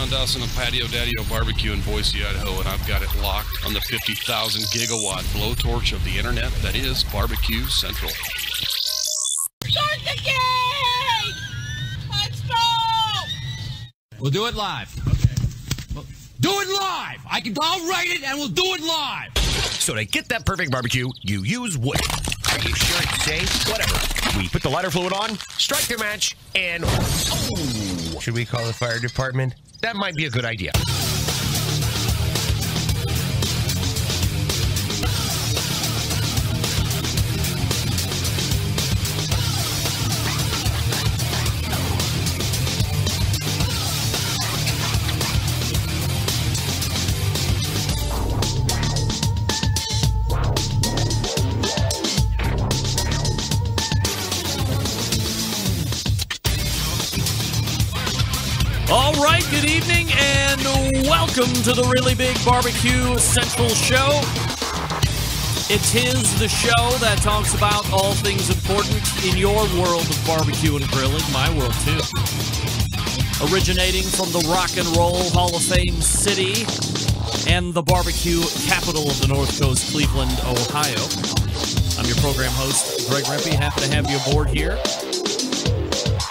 John Dawson of Patio Daddy-O Barbecue in Boise, Idaho, and I've got it locked on the 50,000 gigawatt blowtorch of the internet that is Barbecue Central. Start the game! Let's go! We'll do it live. Okay. Do it live! I'll write it and we'll do it live! So to get that perfect barbecue, you use wood. Are you sure it's safe? Whatever. We put the lighter fluid on, strike the match, and... Oh, should we call the fire department? That might be a good idea. All right, good evening, and welcome to the Really Big Barbecue Central Show. It's the show that talks about all things important in your world of barbecue and grilling, my world too. Originating from the Rock and Roll Hall of Fame city and the barbecue capital of the North Coast, Cleveland, Ohio. I'm your program host, Greg Rempe. Happy to have you aboard here.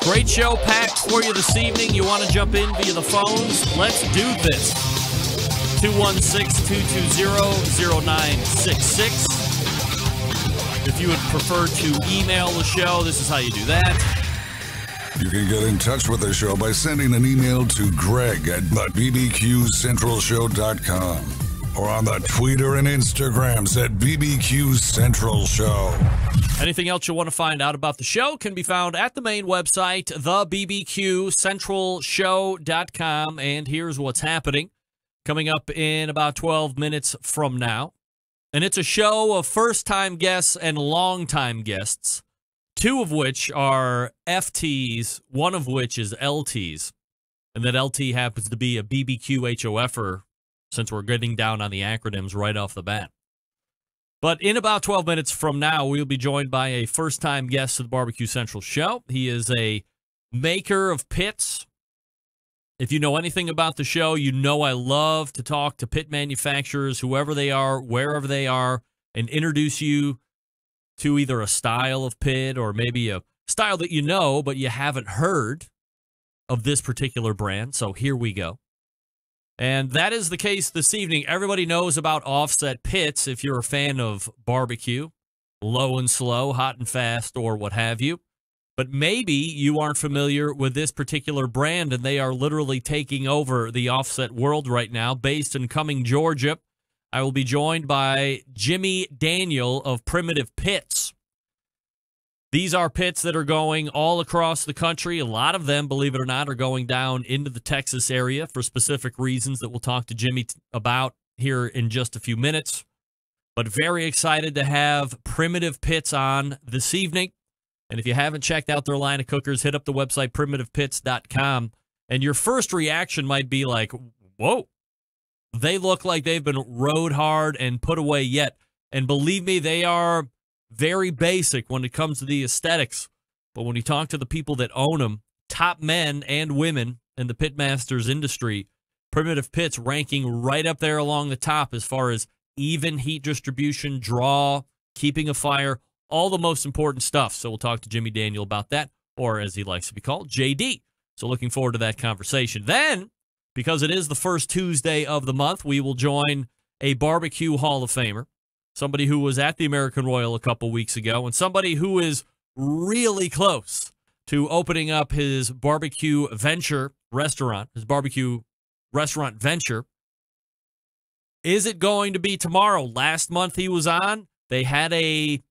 Great show packed for you this evening. You want to jump in via the phones? Let's do this. 216-220-0966. If you would prefer to email the show, this is how you do that. You can get in touch with the show by sending an email to Greg at bbqcentralshow.com or on the Twitter and Instagrams at BBQ Central Show. Anything else you want to find out about the show can be found at the main website, thebbqcentralshow.com. And here's what's happening coming up in about 12 minutes from now. And it's a show of first-time guests and long-time guests, two of which are FTs, one of which is LTs. And that LT happens to be a BBQ HOFer, since we're getting down on the acronyms right off the bat. But in about 12 minutes from now, we'll be joined by a first-time guest to the Barbecue Central Show. He is a maker of pits. If you know anything about the show, you know I love to talk to pit manufacturers, whoever they are, wherever they are, and introduce you to either a style of pit or maybe a style that you know but you haven't heard of this particular brand. So here we go. And that is the case this evening. Everybody knows about offset pits if you're a fan of barbecue, low and slow, hot and fast, or what have you. But maybe you aren't familiar with this particular brand, and they are literally taking over the offset world right now, based in Cumming, Georgia. I will be joined by Jimmy Daniel of Primitive Pits. These are pits that are going all across the country. A lot of them, believe it or not, are going down into the Texas area for specific reasons that we'll talk to Jimmy about here in just a few minutes. But very excited to have Primitive Pits on this evening. And if you haven't checked out their line of cookers, hit up the website primitivepits.com. And your first reaction might be like, whoa, they look like they've been rode hard and put away yet. And believe me, they are very basic when it comes to the aesthetics. But when you talk to the people that own them, top men and women in the pitmasters industry, Primitive Pits ranking right up there along the top as far as even heat distribution, draw, keeping a fire, all the most important stuff. So we'll talk to Jimmy Daniel about that, or as he likes to be called, JD. So looking forward to that conversation. Then, because it is the first Tuesday of the month, we will join a barbecue Hall of Famer, somebody who was at the American Royal a couple weeks ago, and somebody who is really close to opening up his barbecue venture restaurant, his barbecue restaurant venture. Is it going to be tomorrow? Last month he was on. They had I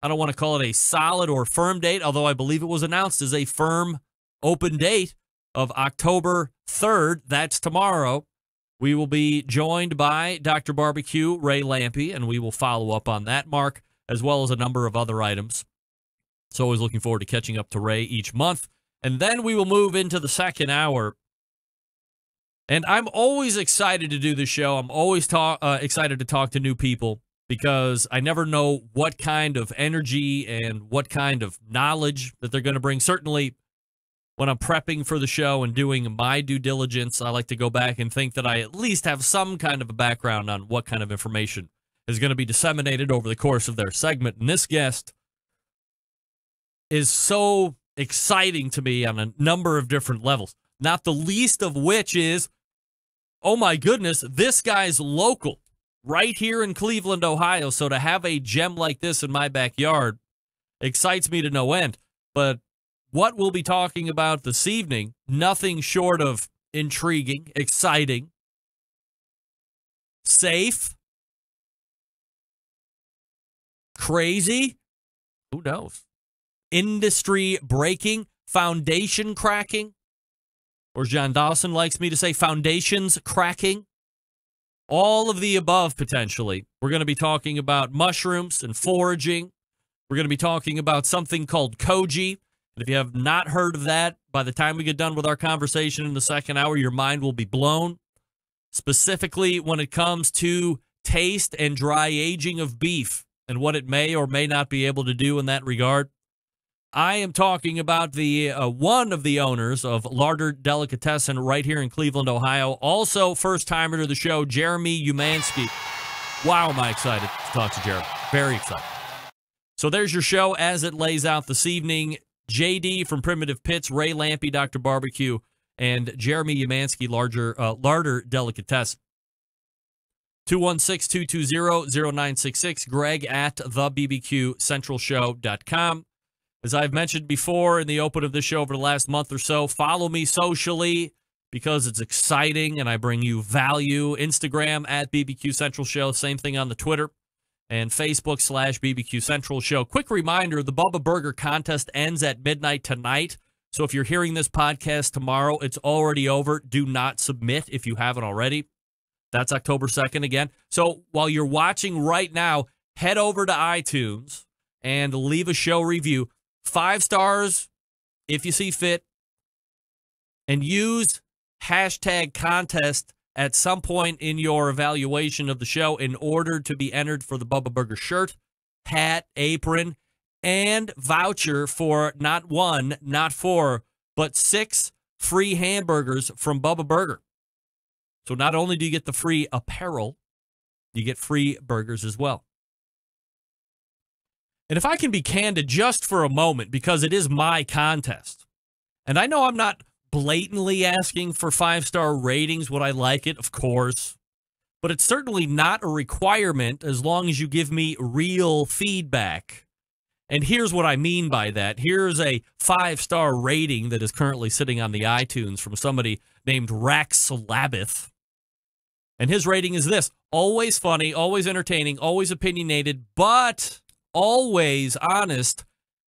don't want to call it a solid or firm date, although I believe it was announced as a firm open date of October 3rd. That's tomorrow. We will be joined by Dr. Barbecue, Ray Lampe, and we will follow up on that, Mark, as well as a number of other items. So always looking forward to catching up to Ray each month. And then we will move into the second hour. And I'm always excited to do this show. I'm always excited to talk to new people because I never know what kind of energy and what kind of knowledge that they're going to bring. Certainly, when I'm prepping for the show and doing my due diligence, I like to go back and think that I at least have some kind of a background on what kind of information is going to be disseminated over the course of their segment. And this guest is so exciting to me on a number of different levels, not the least of which is, oh my goodness, this guy's local, right here in Cleveland, Ohio. So to have a gem like this in my backyard excites me to no end. But what we'll be talking about this evening, nothing short of intriguing, exciting, safe, crazy, who knows, industry breaking, foundation cracking, or John Dawson likes me to say, foundations cracking. All of the above, potentially. We're going to be talking about mushrooms and foraging. We're going to be talking about something called koji. And if you have not heard of that, by the time we get done with our conversation in the second hour, your mind will be blown. Specifically when it comes to taste and dry aging of beef and what it may or may not be able to do in that regard. I am talking about the one of the owners of Larder Delicatessen right here in Cleveland, Ohio. Also, first-timer to the show, Jeremy Umansky. Wow, am I excited to talk to Jeremy. Very excited. So there's your show as it lays out this evening. JD from Primitive Pits, Ray Lampy, Dr. Barbecue, and Jeremy Umansky, Larder Delicatessen. 216-220-0966, Greg at thebbqcentralshow.com. As I've mentioned before in the open of this show over the last month or so, follow me socially because it's exciting and I bring you value. Instagram at BBQ Central Show, same thing on the Twitter, and Facebook /BBQ Central Show. Quick reminder, the Bubba Burger contest ends at midnight tonight. So if you're hearing this podcast tomorrow, it's already over. Do not submit if you haven't already. That's October 2nd again. So while you're watching right now, head over to iTunes and leave a show review. 5 stars if you see fit. And use hashtag contest at some point in your evaluation of the show in order to be entered for the Bubba Burger shirt, hat, apron, and voucher for not 1, not 4, but 6 free hamburgers from Bubba Burger. So not only do you get the free apparel, you get free burgers as well. And if I can be candid just for a moment, because it is my contest, and I know I'm not blatantly asking for 5-star ratings, would I like it? Of course. But it's certainly not a requirement as long as you give me real feedback. And here's what I mean by that. Here's a 5-star rating that is currently sitting on the iTunes from somebody named Rax Labith. And his rating is this: always funny, always entertaining, always opinionated, but always honest.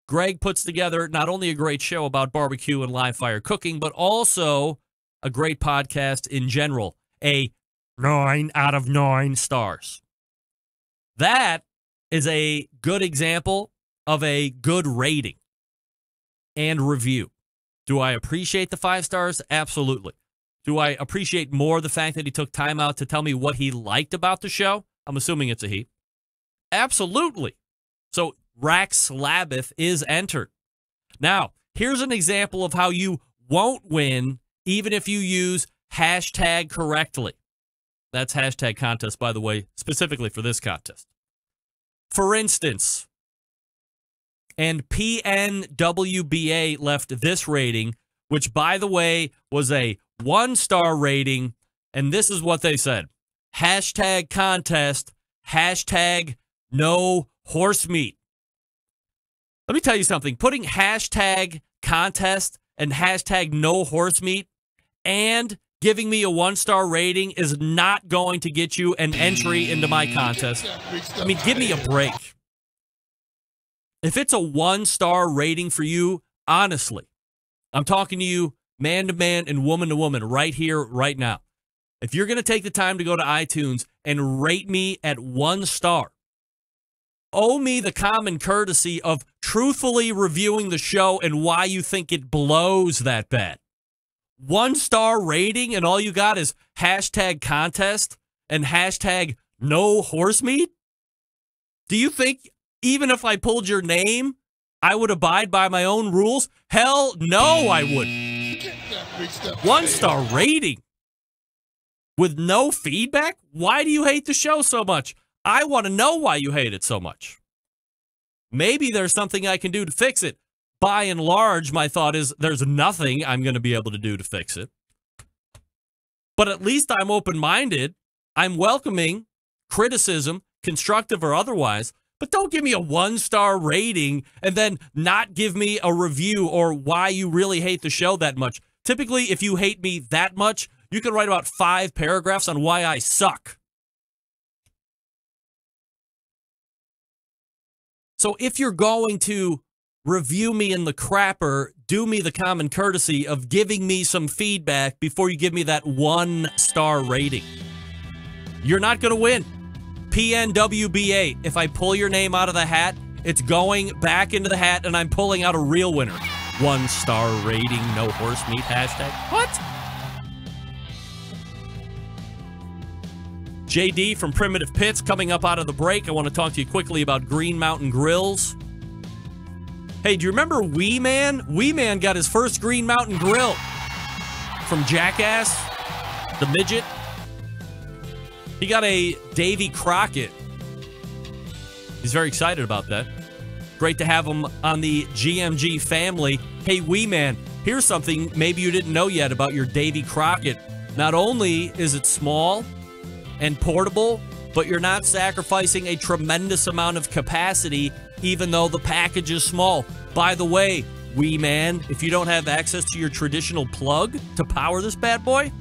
Greg puts together not only a great show about barbecue and live fire cooking, but also a great podcast in general. A 9 out of 9 stars. That is a good example of a good rating and review. Do I appreciate the 5 stars? Absolutely. Do I appreciate more the fact that he took time out to tell me what he liked about the show? I'm assuming it's a he. Absolutely. So Rax Labith is entered. Now, here's an example of how you won't win even if you use hashtag correctly. That's hashtag contest, by the way, specifically for this contest. For instance, and PNWBA left this rating, which, by the way, was a 1-star rating, and this is what they said. Hashtag contest, hashtag no horse meat. Let me tell you something. Putting hashtag contest and hashtag no horse meat and giving me a 1-star rating is not going to get you an entry into my contest. I mean, give me a break. If it's a 1-star rating for you, honestly, I'm talking to you man to man and woman to woman right here, right now. If you're going to take the time to go to iTunes and rate me at 1 star, owe me the common courtesy of truthfully reviewing the show and why you think it blows that bad. 1-star rating and all you got is hashtag contest and hashtag no horse meat? Do you think even if I pulled your name I would abide by my own rules? Hell no, I wouldn't. 1-star rating with no feedback? Why do you hate the show so much? I want to know why you hate it so much. Maybe there's something I can do to fix it. By and large, my thought is there's nothing I'm going to be able to do to fix it. But at least I'm open-minded. I'm welcoming criticism, constructive or otherwise. But don't give me a 1-star rating and then not give me a review or why you really hate the show that much. Typically, if you hate me that much, you can write about 5 paragraphs on why I suck. So if you're going to review me in the crapper, do me the common courtesy of giving me some feedback before you give me that 1-star rating. You're not going to win. PNWBA, if I pull your name out of the hat, it's going back into the hat and I'm pulling out a real winner. 1-star rating, no horse meat, hashtag. What? JD from Primitive Pits coming up out of the break. I want to talk to you quickly about Green Mountain Grills. Hey, do you remember Wee Man? Wee Man got his first Green Mountain Grill from Jackass, the midget. He got a Davy Crockett. He's very excited about that. Great to have him on the GMG family. Hey, Wee Man, here's something maybe you didn't know yet about your Davy Crockett. Not only is it small and portable, but you're not sacrificing a tremendous amount of capacity even though the package is small. By the way, Wee Man, if you don't have access to your traditional plug to power this bad boy,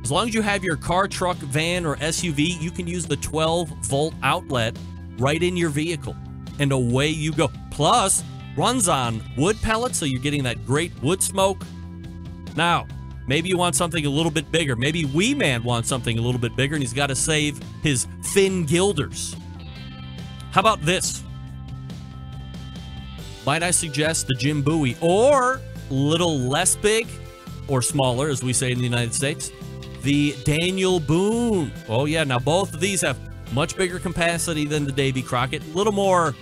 as long as you have your car, truck, van, or SUV, you can use the 12-volt outlet right in your vehicle, and away you go. Plus, runs on wood pellets, so you're getting that great wood smoke. Now, maybe you want something a little bit bigger. Maybe Wee Man wants something a little bit bigger, and he's got to save his thin gilders. How about this? Might I suggest the Jim Bowie, or a little less big, or smaller, as we say in the United States, the Daniel Boone. Oh, yeah. Now, both of these have much bigger capacity than the Davy Crockett. A little more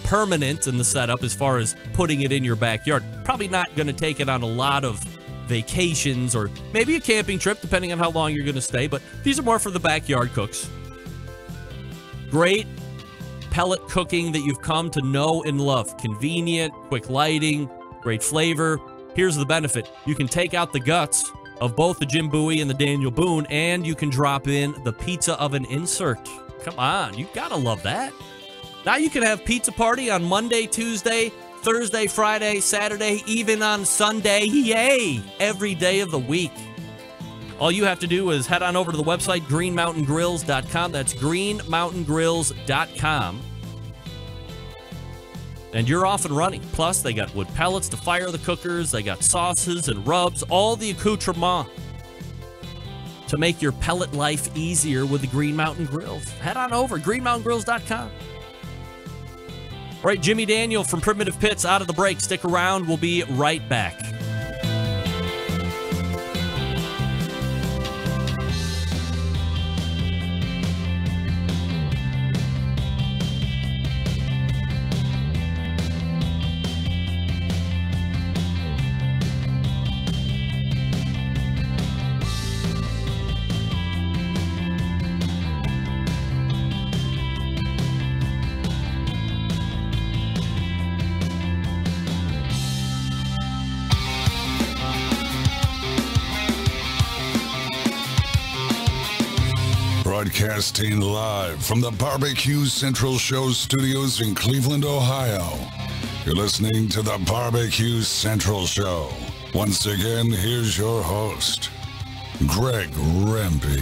permanent in the setup as far as putting it in your backyard. Probably not going to take it on a lot of vacations or maybe a camping trip, depending on how long you're going to stay. But these are more for the backyard cooks. Great pellet cooking that you've come to know and love. Convenient, quick lighting, great flavor. Here's the benefit. You can take out the guts of both the Jim Bowie and the Daniel Boone, and you can drop in the pizza oven insert. Come on, you gotta love that. Now you can have pizza party on Monday, Tuesday, Thursday, Friday, Saturday, even on Sunday. Yay! Every day of the week. All you have to do is head on over to the website, greenmountaingrills.com. That's greenmountaingrills.com. And you're off and running. Plus, they got wood pellets to fire the cookers. They got sauces and rubs, all the accoutrement to make your pellet life easier with the Green Mountain Grills. Head on over, greenmountaingrills.com. All right, Jimmy Daniel from Primitive Pits out of the break. Stick around. We'll be right back. Broadcasting live from the BBQ Central Show studios in Cleveland, Ohio. You're listening to the BBQ Central Show. Once again, here's your host, Greg Rempe.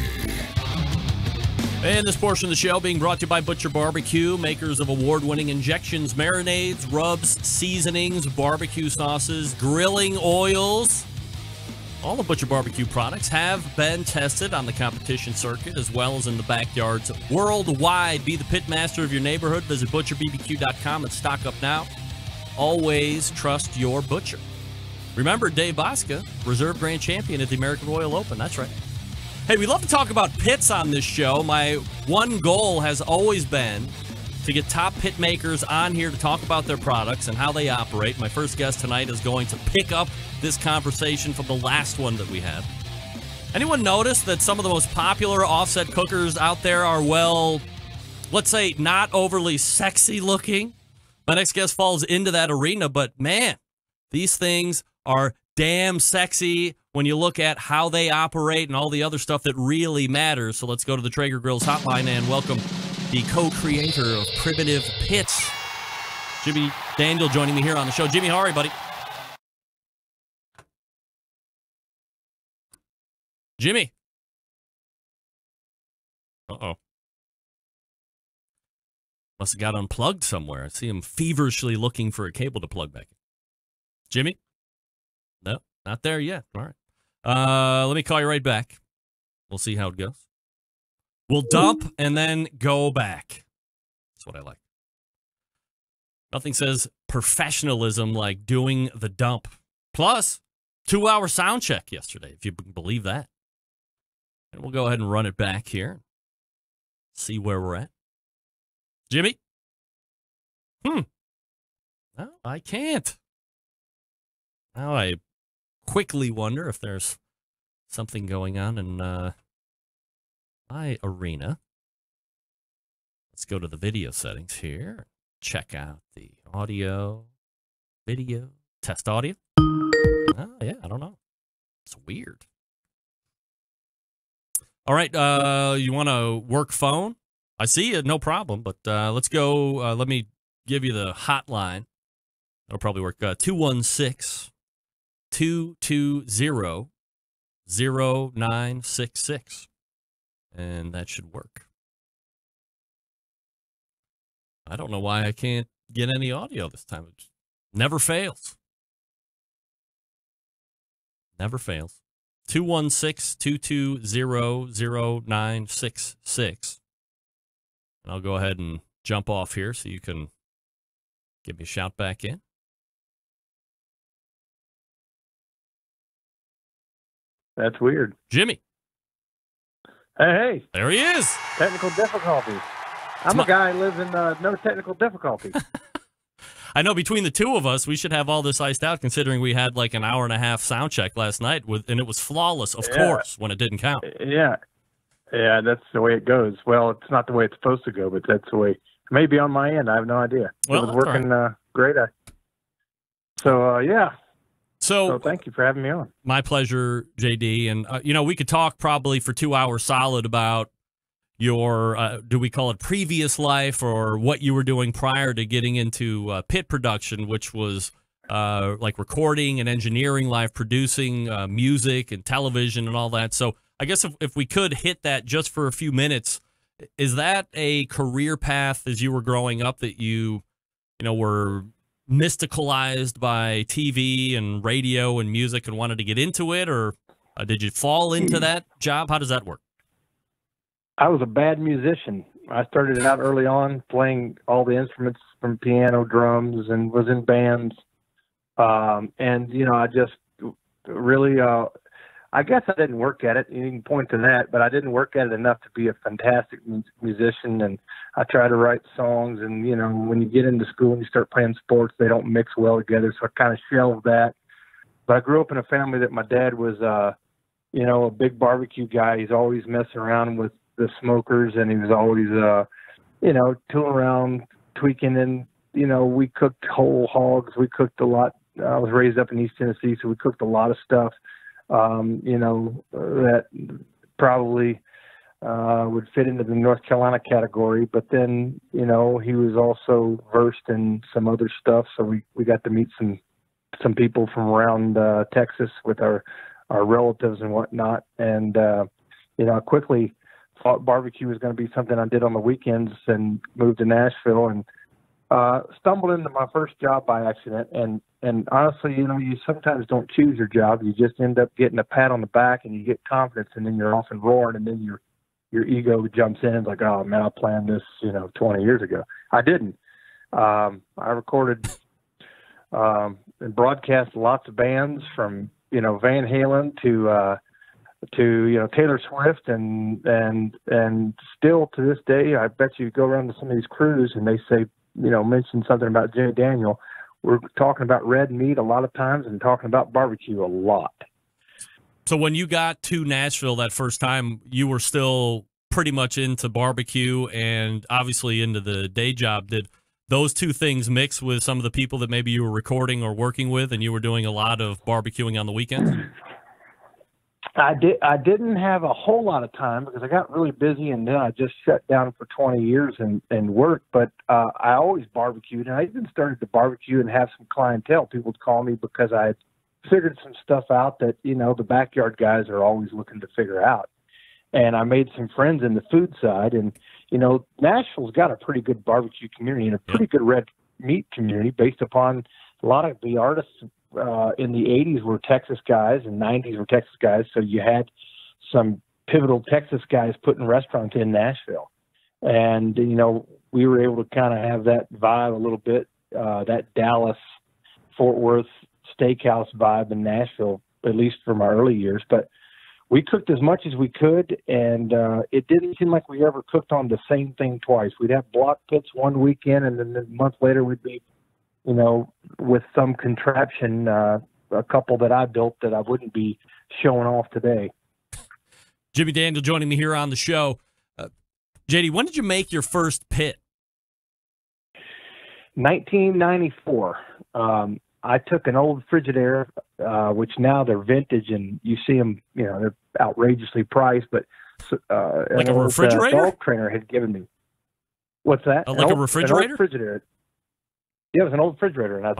And this portion of the show being brought to you by Butcher Barbecue, makers of award-winning injections, marinades, rubs, seasonings, barbecue sauces, grilling oils. All the Butcher Barbecue products have been tested on the competition circuit as well as in the backyards worldwide. Be the pit master of your neighborhood. Visit butcherbbq.com and stock up now. Always trust your butcher. Remember, Dave Bosca, reserve grand champion at the American Royal Open. That's right. Hey, we love to talk about pits on this show. My one goal has always been to get top pit makers on here to talk about their products and how they operate. My first guest tonight is going to pick up this conversation from the last one that we had. Anyone notice that some of the most popular offset cookers out there are, well, let's say not overly sexy looking? My next guest falls into that arena, but man, these things are damn sexy when you look at how they operate and all the other stuff that really matters. So let's go to the Traeger Grills hotline and welcome the co-creator of Primitive Pits, Jimmy Daniel, joining me here on the show. Jimmy, how are you, buddy? Jimmy. Uh-oh. Must have got unplugged somewhere. I see him feverishly looking for a cable to plug back in. Jimmy? No, not there yet. All right. Let me call you right back. We'll see how it goes. We'll dump and then go back. That's what I like. Nothing says professionalism like doing the dump. Plus, 2-hour sound check yesterday, if you believe that. And we'll go ahead and run it back here. See where we're at. Jimmy? No, I can't. Now I quickly wonder if there's something going on in my arena. Let's go to the video settings here. Check out the audio, video, test audio. Oh, yeah, I don't know. It's weird. All right, you want to work phone? I see you, no problem, but let's go. Let me give you the hotline. That'll probably work. 216-220-0966. And that should work. I don't know why I can't get any audio this time. It never fails. Never fails. 216-220-0966. And I'll go ahead and jump off here so you can give me a shout back in. That's weird. Jimmy. Hey. There he is. Technical difficulties. I'm a guy who lives in no technical difficulties. I know between the two of us, we should have all this iced out, considering we had like an hour and a half sound check last night, and it was flawless, of course, when it didn't count. Yeah. Yeah, that's the way it goes. Well, it's not the way it's supposed to go, but that's the way. Maybe on my end, I have no idea. Well, it was working great. Yeah. So thank you for having me on. My pleasure, JD. And, we could talk probably for 2 hours solid about your, do we call it previous life, or what you were doing prior to getting into pit production, which was like recording and engineering, live producing music and television and all that. So I guess if we could hit that just for a few minutes, is that a career path as you were growing up that you were mysticalized by TV and radio and music and wanted to get into it, or did you fall into that job? How does that work? I was a bad musician. I started out early on playing all the instruments from piano, drums, and was in bands. I just really, I guess I didn't work at it. You can point to that, but I didn't work at it enough to be a fantastic musician. And I tried to write songs, and, when you get into school and you start playing sports, they don't mix well together. So I kind of shelved that. But I grew up in a family that my dad was, a big barbecue guy. He's always messing around with the smokers, and he was always, tooling around, tweaking. And, we cooked whole hogs. We cooked a lot. I was raised up in East Tennessee, so we cooked a lot of stuff. That probably would fit into the North Carolina category. But then, he was also versed in some other stuff. So we got to meet some people from around Texas with our relatives and whatnot. And, I quickly thought barbecue was going to be something I did on the weekends, and moved to Nashville and stumbled into my first job by accident. And honestly, you sometimes don't choose your job. You just end up getting a pat on the back, and you get confidence, and then you're off and roaring, and then your ego jumps in and is like, oh man, I planned this, 20 years ago. I didn't. I recorded and broadcast lots of bands from, Van Halen to to Taylor Swift, and still to this day, I bet you go around to some of these crews and they say, mention something about Jimmy Daniel. We're talking about red meat a lot of times and talking about barbecue a lot. So when you got to Nashville that first time, you were still pretty much into barbecue and obviously into the day job. Did those two things mix with some of the people that maybe you were recording or working with, and you were doing a lot of barbecuing on the weekends? I didn't have a whole lot of time because I got really busy, and then I just shut down for 20 years and worked. But I always barbecued, and I even started to barbecue and have some clientele. People would call me because I had figured some stuff out that, the backyard guys are always looking to figure out. And I made some friends in the food side. And, Nashville's got a pretty good barbecue community and a pretty good red meat community based upon a lot of the artists in the 80s were Texas guys and 90s were Texas guys. So you had some pivotal Texas guys putting restaurants in Nashville. And, we were able to kind of have that vibe a little bit, that Dallas, Fort Worth steakhouse vibe in Nashville, at least for my early years. But we cooked as much as we could, and it didn't seem like we ever cooked on the same thing twice. We'd have block pits one weekend, and then a month later we'd be, with some contraption, a couple that I built that I wouldn't be showing off today. Jimmy Daniel joining me here on the show. JD, when did you make your first pit? 1994. I took an old Frigidaire, which now they're vintage, and you see them, they're outrageously priced, but like a refrigerator? Dog trainer had given me. What's that? Like a refrigerator? An old Frigidaire. Yeah, it was an old refrigerator, and I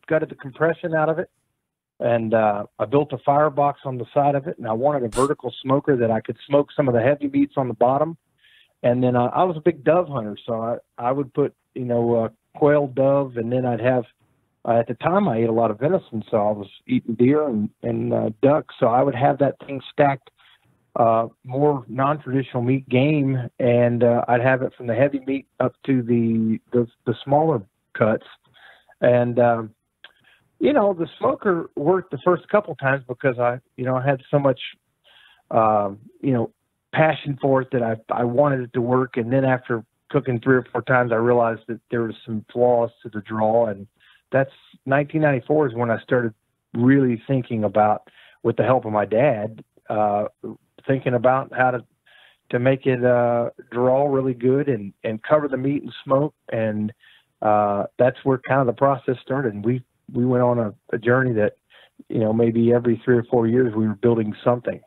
gutted the compression out of it, and I built a firebox on the side of it, and I wanted a vertical smoker that I could smoke some of the heavy meats on the bottom. And then I was a big dove hunter, so I would put, quail dove, and then I'd have, at the time I ate a lot of venison, so I was eating deer and duck, so I would have that thing stacked, more non-traditional meat game, and I'd have it from the heavy meat up to the smaller cuts. And, the smoker worked the first couple times because I had so much, passion for it that I wanted it to work. And then after cooking 3 or 4 times, I realized that there was some flaws to the draw. And that's 1994 is when I started really thinking about, with the help of my dad, thinking about how to make it draw really good and cover the meat in smoke. And that's where kind of the process started. And we went on a journey that, maybe every 3 or 4 years we were building something.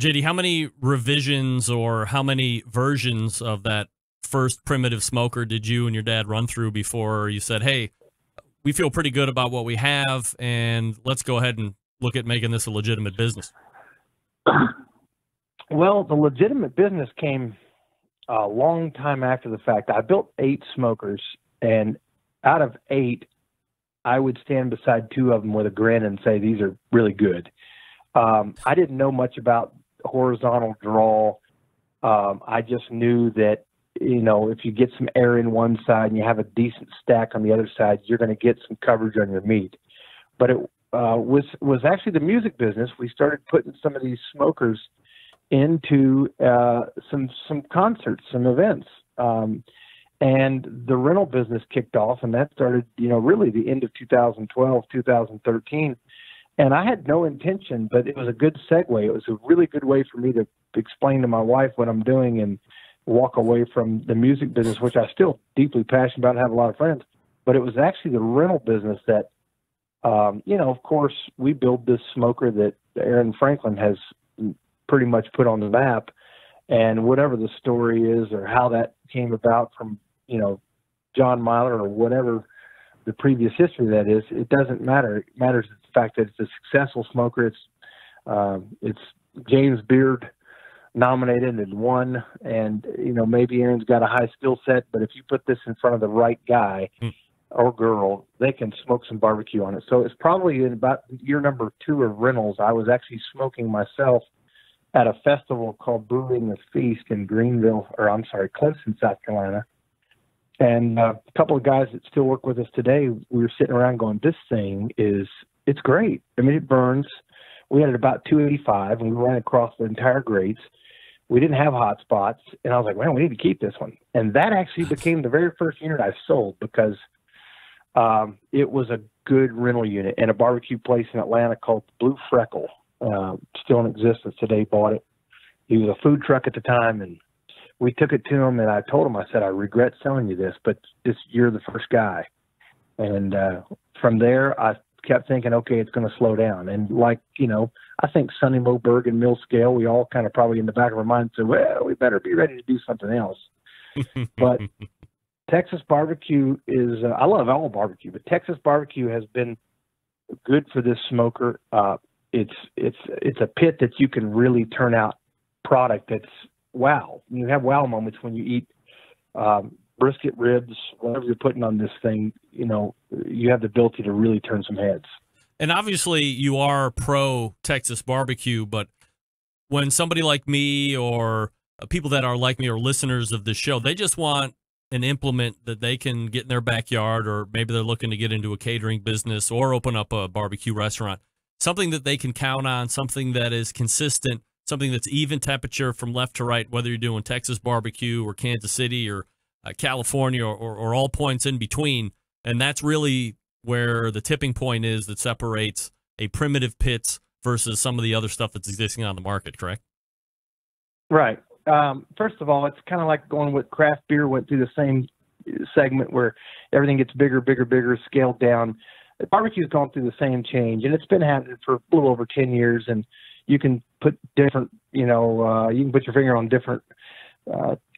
JD, how many revisions or how many versions of that first primitive smoker did you and your dad run through before you said, hey, we feel pretty good about what we have, and let's go ahead and look at making this a legitimate business? Well, the legitimate business came a long time after the fact. I built 8 smokers, and out of 8, I would stand beside 2 of them with a grin and say, these are really good. I didn't know much about horizontal draw. I just knew that, if you get some air in one side and you have a decent stack on the other side, you're going to get some coverage on your meat. But it was actually the music business. We started putting some of these smokers into some concerts, some events. And the rental business kicked off, and that started, really the end of 2012, 2013. And I had no intention, but it was a good segue. It was a really good way for me to explain to my wife what I'm doing and walk away from the music business, which I still deeply passionate about and have a lot of friends. But it was actually the rental business that, of course, we build this smoker that Aaron Franklin has pretty much put on the map. And whatever the story is or how that came about from, John Myler or whatever the previous history that is, it doesn't matter. It matters the fact that it's a successful smoker. It's James Beard nominated and won, and maybe Aaron's got a high skill set, but if you put this in front of the right guy or girl, they can smoke some barbecue on it. So it's probably in about year number 2 of rentals. I was actually smoking myself at a festival called Brewing the Feast in Clemson, South Carolina. And a couple of guys that still work with us today, we were sitting around going, this thing it's great. I mean, it burns. We had it about 285, and we ran across the entire grates. We didn't have hot spots, and I was like, "Man, we need to keep this one." And that actually became the very first unit I sold because it was a good rental unit. And a barbecue place in Atlanta called Blue Freckle, still in existence today, bought it. He was a food truck at the time, and we took it to him, and I told him, I said, "I regret selling you this, but you're the first guy." And from there, I kept thinking, okay, it's going to slow down. And like, I think Sonny Moberg and Mill Scale, we all kind of probably in the back of our mind said, well, we better be ready to do something else. But Texas barbecue is, I love all barbecue, but Texas barbecue has been good for this smoker. It's a pit that you can really turn out product that's wow. You have wow moments when you eat brisket, ribs, whatever you're putting on this thing, you have the ability to really turn some heads. And obviously you are pro Texas barbecue, but when somebody like me or people that are like me or listeners of this show, they just want an implement that they can get in their backyard, or maybe they're looking to get into a catering business or open up a barbecue restaurant, something that they can count on, something that is consistent, something that's even temperature from left to right, whether you're doing Texas barbecue or Kansas City or California or all points in between. And that's really where the tipping point is that separates a primitive pits versus some of the other stuff that's existing on the market, correct? Right. First of all, it's kind of like going with craft beer, went through the same segment where everything gets bigger, scaled down. Barbecue's gone through the same change, and it's been happening for a little over 10 years, and you can put different, you can put your finger on different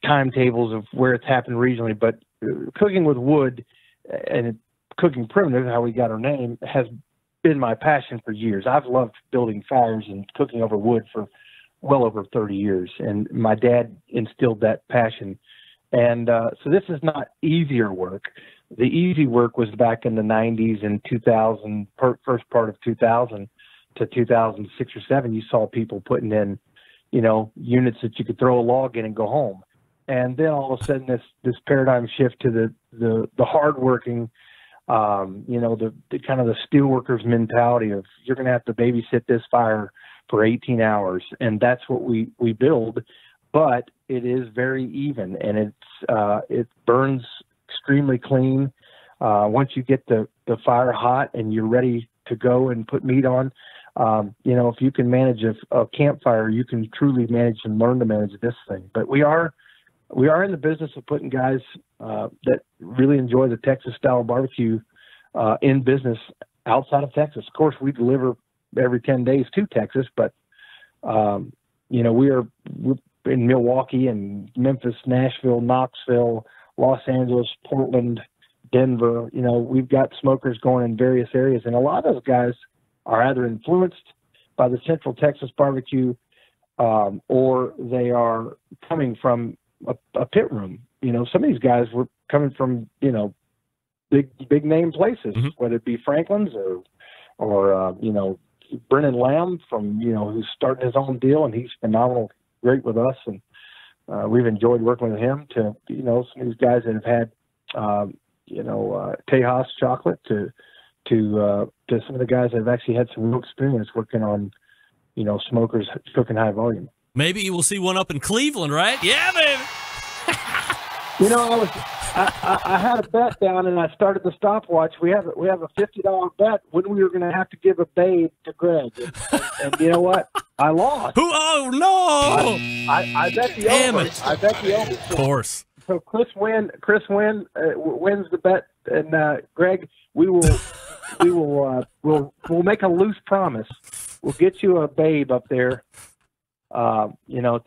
timetables of where it's happened regionally, but cooking with wood and cooking primitive, how we got our name, has been my passion for years. I've loved building fires and cooking over wood for well over 30 years, and my dad instilled that passion. And so this is not easier work. The easy work was back in the 90s and 2000, first part of 2000 to 2006 or 7. You saw people putting in, units that you could throw a log in and go home. And then all of a sudden this paradigm shift to the hardworking, the kind of the steelworkers mentality of you're going to have to babysit this fire for 18 hours. And that's what we build, but it is very even, and it burns extremely clean. Once you get the fire hot and you're ready to go and put meat on, if you can manage a campfire, you can truly manage and learn to manage this thing. But we are in the business of putting guys that really enjoy the Texas style barbecue in business outside of Texas. Of course, we deliver every 10 days to Texas, but we're in Milwaukee and Memphis, Nashville, Knoxville, Los Angeles, Portland, Denver. We've got smokers going in various areas, and a lot of those guys are either influenced by the Central Texas barbecue, or they are coming from a pit room. Some of these guys were coming from, big name places, mm-hmm. whether it be Franklin's or Brennan Lamb from, who's starting his own deal, and he's phenomenal, great with us. And we've enjoyed working with him to, some of these guys that have had, Tejas chocolate to some of the guys that have actually had some real experience working on, smokers cooking high volume. Maybe we'll see one up in Cleveland, right? Yeah, baby. I had a bet down, and I started the stopwatch. We have a $50 bet when we were going to have to give a babe to Greg, and you know what? I lost. Oh no! I bet the Damn over. it. I bet the over. Of course. So Chris wins the bet, and Greg, we'll make a loose promise. We'll get you a babe up there, so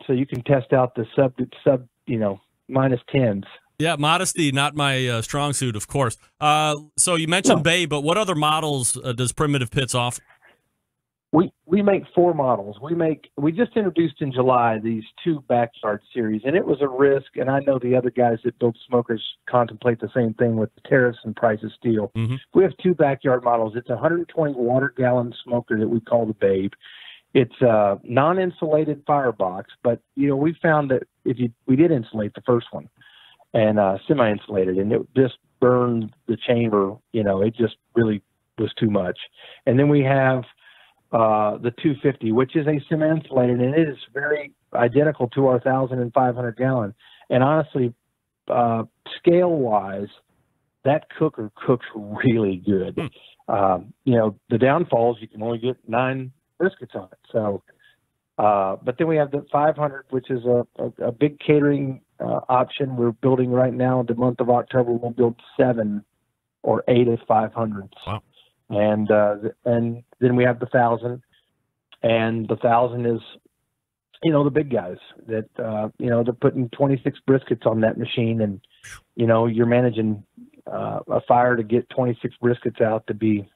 you can test out the sub minus 10s. Yeah, modesty, not my strong suit, of course. So you mentioned Babe, but what other models does Primitive Pits offer? We make 4 models. We just introduced in July these 2 backyard series, and it was a risk. And I know the other guys that build smokers contemplate the same thing with the tariffs and price of steel. Mm-hmm. We have 2 backyard models. It's a 120 water gallon smoker that we call the Babe. It's a non-insulated firebox, but we found that we did insulate the first one and semi-insulated, and it just burned the chamber. It just really was too much. And then we have the 250, which is a semi-insulated, and it is very identical to our 1,500 gallon. And honestly, scale-wise, that cooker cooks really good. The downfalls, you can only get 9 briskets on it. So, but then we have the 500, which is a big catering option. We're building right now in the month of October. We'll build 7 or 8 of 500s. Wow. And then we have the 1,000, and the 1,000 is, the big guys that, they're putting 26 briskets on that machine, and, you're managing a fire to get 26 briskets out to be,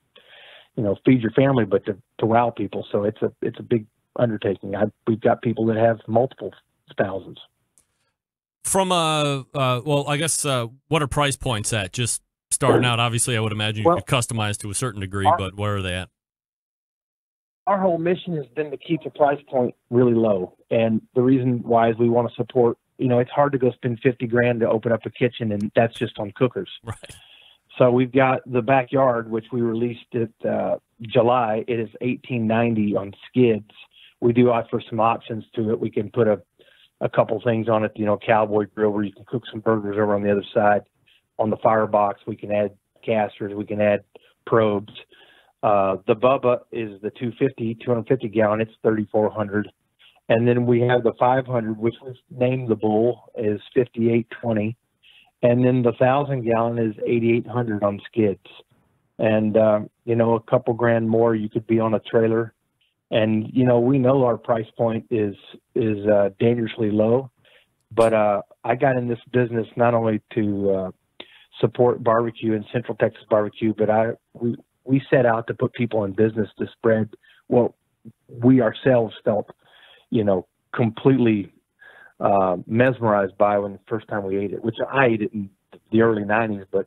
feed your family, but to wow people. So it's a big undertaking. We've got people that have multiple thousands. From I guess what are price points at? Just starting out, obviously, I would imagine you could customize to a certain degree, but where are they at? Our whole mission has been to keep the price point really low, and the reason why is we want to support. It's hard to go spend $50,000 to open up a kitchen, and that's just on cookers. Right. So we've got the backyard, which we released at July. It is $1,890 on skids. We do offer some options to it. We can put a couple things on it, cowboy grill where you can cook some burgers over on the other side. On the firebox, we can add casters. We can add probes. The Bubba is the 250 gallon. It's $3,400. And then we have the 500, which was named the Bull, is $5,820. And then the 1,000 gallon is $8,800 on skids. And, a couple grand more, you could be on a trailer. And, we know our price point is dangerously low, but I got in this business not only to support barbecue and Central Texas barbecue, but we set out to put people in business to spread what we ourselves felt, completely mesmerized by when the first time we ate it, which I ate it in the early 90s. But,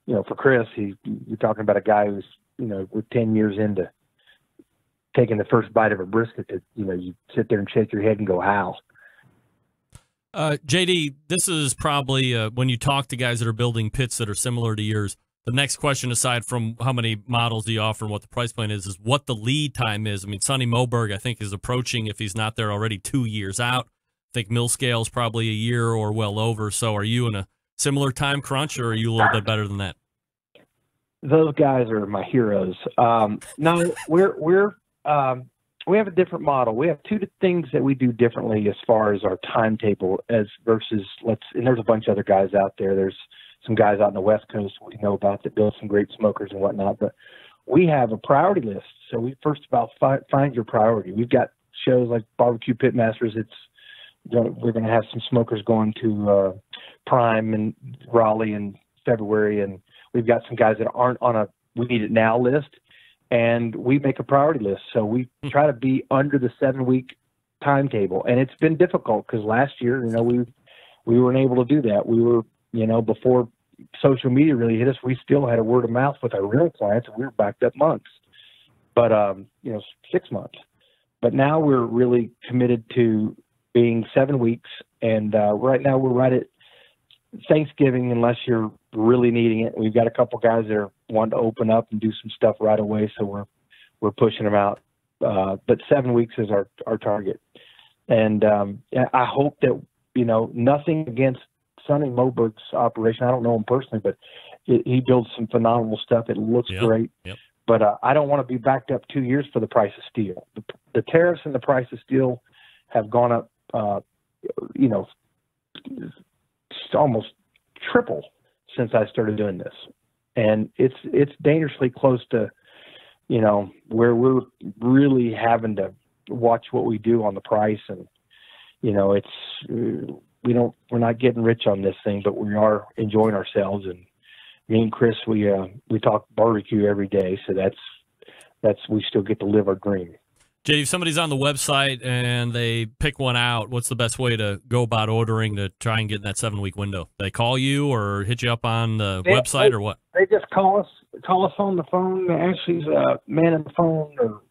for Chris, you're talking about a guy who's, we're 10 years into taking the first bite of a brisket that, you sit there and shake your head and go, how? JD, this is probably when you talk to guys that are building pits that are similar to yours, the next question, aside from how many models do you offer and what the price point is what the lead time is. I mean, Sonny Moberg, I think, is approaching, if he's not there already, 2 years out. I think Millscale's probably a year or well over. So are you in a similar time crunch, or are you a little bit better than that? Those guys are my heroes. No, we have a different model. We have 2 things that we do differently as far as our timetable versus and there's a bunch of other guys out there. There's some guys out in the West Coast we know about that build some great smokers and whatnot, but we have a priority list. So we first about find your priority. We've got shows like Barbecue Pitmasters. We're going to have some smokers going to Prime and Raleigh in February, and we've got some guys that aren't on a we need it now list, and we make a priority list. So we try to be under the 7-week timetable, and it's been difficult because last year, we weren't able to do that. We were, before social media really hit us, we still had a word of mouth with our real clients, and we were backed up months, but 6 months. But now we're really committed to being 7 weeks, and right now we're right at Thanksgiving, unless you're really needing it. We've got a couple guys that are wanting to open up and do some stuff right away, so we're pushing them out. But 7 weeks is our target, and I hope that nothing against Sonny Moberg's operation. I don't know him personally, but he builds some phenomenal stuff. It looks great. Yep. But I don't want to be backed up 2 years for the price of steel. The tariffs and the price of steel have gone up, almost triple since I started doing this. And it's dangerously close to, where we're really having to watch what we do on the price. And, we're not getting rich on this thing, but we are enjoying ourselves. And me and Chris, we talk barbecue every day. So we still get to live our dream. Jay, if somebody's on the website and they pick one out, what's the best way to go about ordering to try and get in that 7-week window? They call you or hit you up on the website or what? They just call us on the phone. Ashley's man on the phone or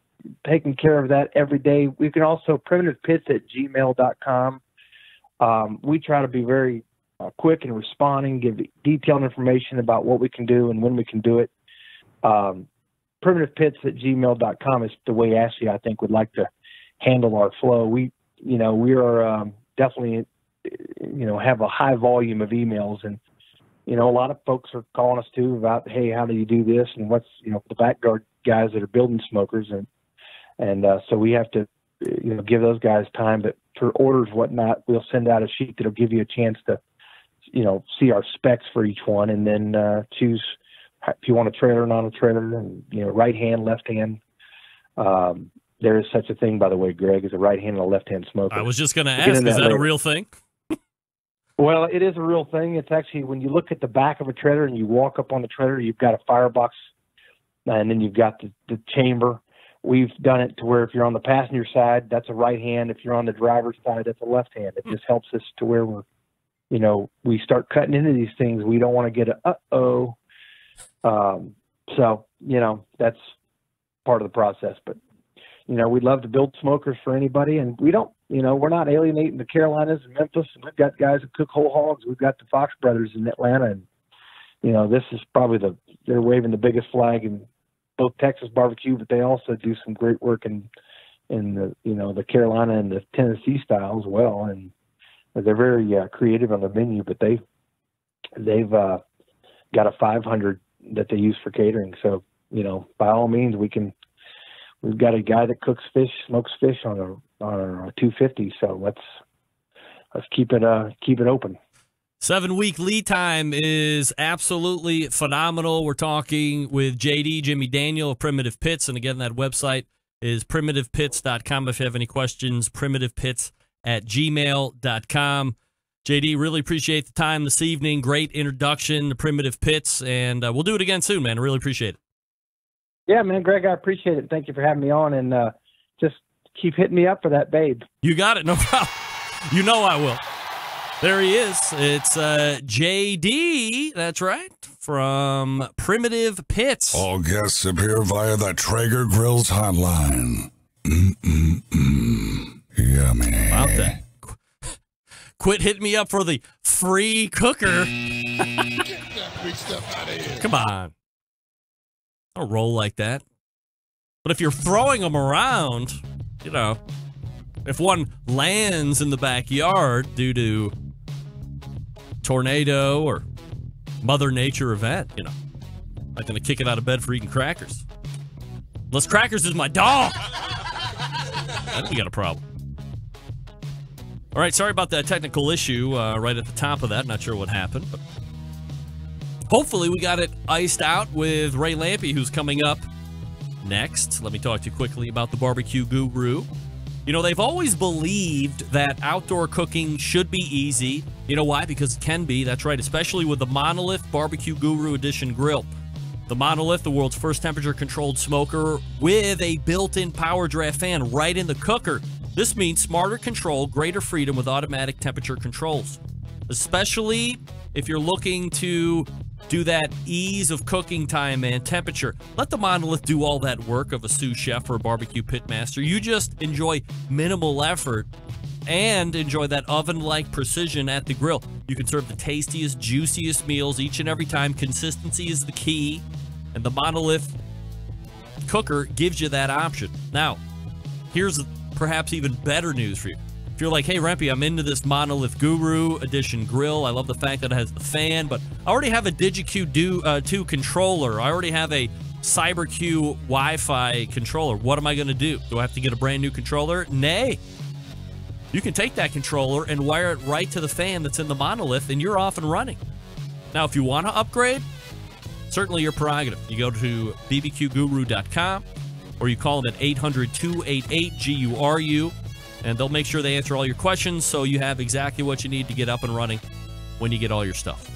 taking care of that every day. We can also primitivepits@gmail.com. We try to be very quick in responding, give detailed information about what we can do and when we can do it. primitivepits@gmail.com is the way Ashley, I think, would like to handle our flow. We are definitely, have a high volume of emails, and, a lot of folks are calling us too about, hey, how do you do this? And what's, the backyard guys that are building smokers. And so we have to, give those guys time, but for orders, whatnot, we'll send out a sheet that'll give you a chance to, see our specs for each one, and then choose if you want a trailer, not a trailer, and, right hand, left hand. There is such a thing, by the way, Greg, as a right hand and a left hand smoker. I was just going to ask, is that a real thing? Well, it is a real thing. It's actually, when you look at the back of a trailer and you walk up on the trailer, you've got a firebox, and then you've got the chamber. We've done it to where if you're on the passenger side, that's a right hand. If you're on the driver's side, that's a left hand. It just helps us to where we're, we start cutting into these things. We don't want to get a uh-oh. So, that's part of the process. But, we'd love to build smokers for anybody, and we don't, we're not alienating the Carolinas and Memphis, and we've got guys that cook whole hogs. We've got the Fox brothers in Atlanta, and, this is probably they're waving the biggest flag in both Texas barbecue, but they also do some great work in the, the Carolina and the Tennessee style as well. And they're very creative on the menu, but they've got a 500 that they use for catering. So, by all means, we've got a guy that cooks fish, smokes fish on our 250. So let's keep it open. 7-week lead time is absolutely phenomenal. We're talking with JD, Jimmy Daniel of Primitive Pits. And again, that website is primitivepits.com. If you have any questions, primitivepits@gmail.com. JD, really appreciate the time this evening. Great introduction to Primitive Pits. And we'll do it again soon, man. I really appreciate it. Yeah, man, Greg, I appreciate it. Thank you for having me on. And just keep hitting me up for that babe. You got it. No problem. I will. There he is. It's JD, that's right, from Primitive Pits. All guests appear via the Traeger Grills hotline. Yummy. About that. Quit hitting me up for the free cooker. Get that free stuff out of here. Come on. Don't roll like that. But if you're throwing them around, if one lands in the backyard due to tornado or Mother Nature event, not going to kick it out of bed for eating crackers. Unless Crackers is my dog. Then we got a problem. All right, sorry about that technical issue right at the top of that. Not sure what happened, but hopefully we got it iced out with Ray Lampe, who's coming up next. Let me talk to you quickly about the barbecue guru. They've always believed that outdoor cooking should be easy. You know why? Because it can be. That's right, especially with the Monolith Barbecue Guru Edition grill. The Monolith, the world's first temperature-controlled smoker with a built-in power draft fan right in the cooker. This means smarter control, greater freedom with automatic temperature controls. Especially if you're looking to do that ease of cooking time and temperature. Let the Monolith do all that work of a sous chef or a barbecue pit master. You just enjoy minimal effort and enjoy that oven-like precision at the grill. You can serve the tastiest, juiciest meals each and every time. Consistency is the key, and the Monolith cooker gives you that option. Now, here's perhaps even better news for you. If you're like, hey, Rempy, I'm into this Monolith Guru Edition grill. I love the fact that it has the fan, but I already have a DigiQ 2 controller. I already have a CyberQ Wi-Fi controller. What am I going to do? Do I have to get a brand new controller? Nay. You can take that controller and wire it right to the fan that's in the Monolith, and you're off and running. Now, if you want to upgrade, certainly your prerogative. You go to bbqguru.com, or you call them at 800-288-GURU. And they'll make sure they answer all your questions so you have exactly what you need to get up and running when you get all your stuff.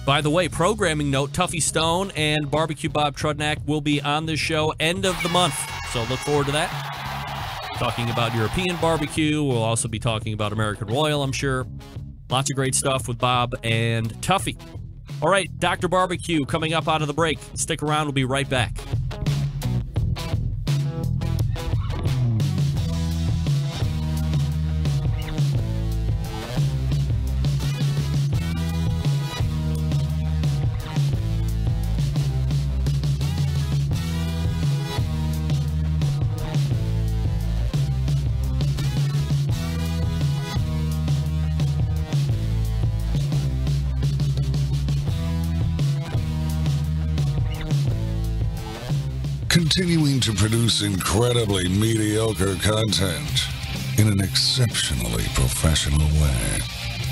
By the way, programming note, Tuffy Stone and Barbecue Bob Trudnak will be on this show end of the month. So look forward to that. Talking about European barbecue. We'll also be talking about American Royal, I'm sure. Lots of great stuff with Bob and Tuffy. All right, Dr. Barbecue coming up out of the break. Stick around. We'll be right back. continuing to produce incredibly mediocre content in an exceptionally professional way.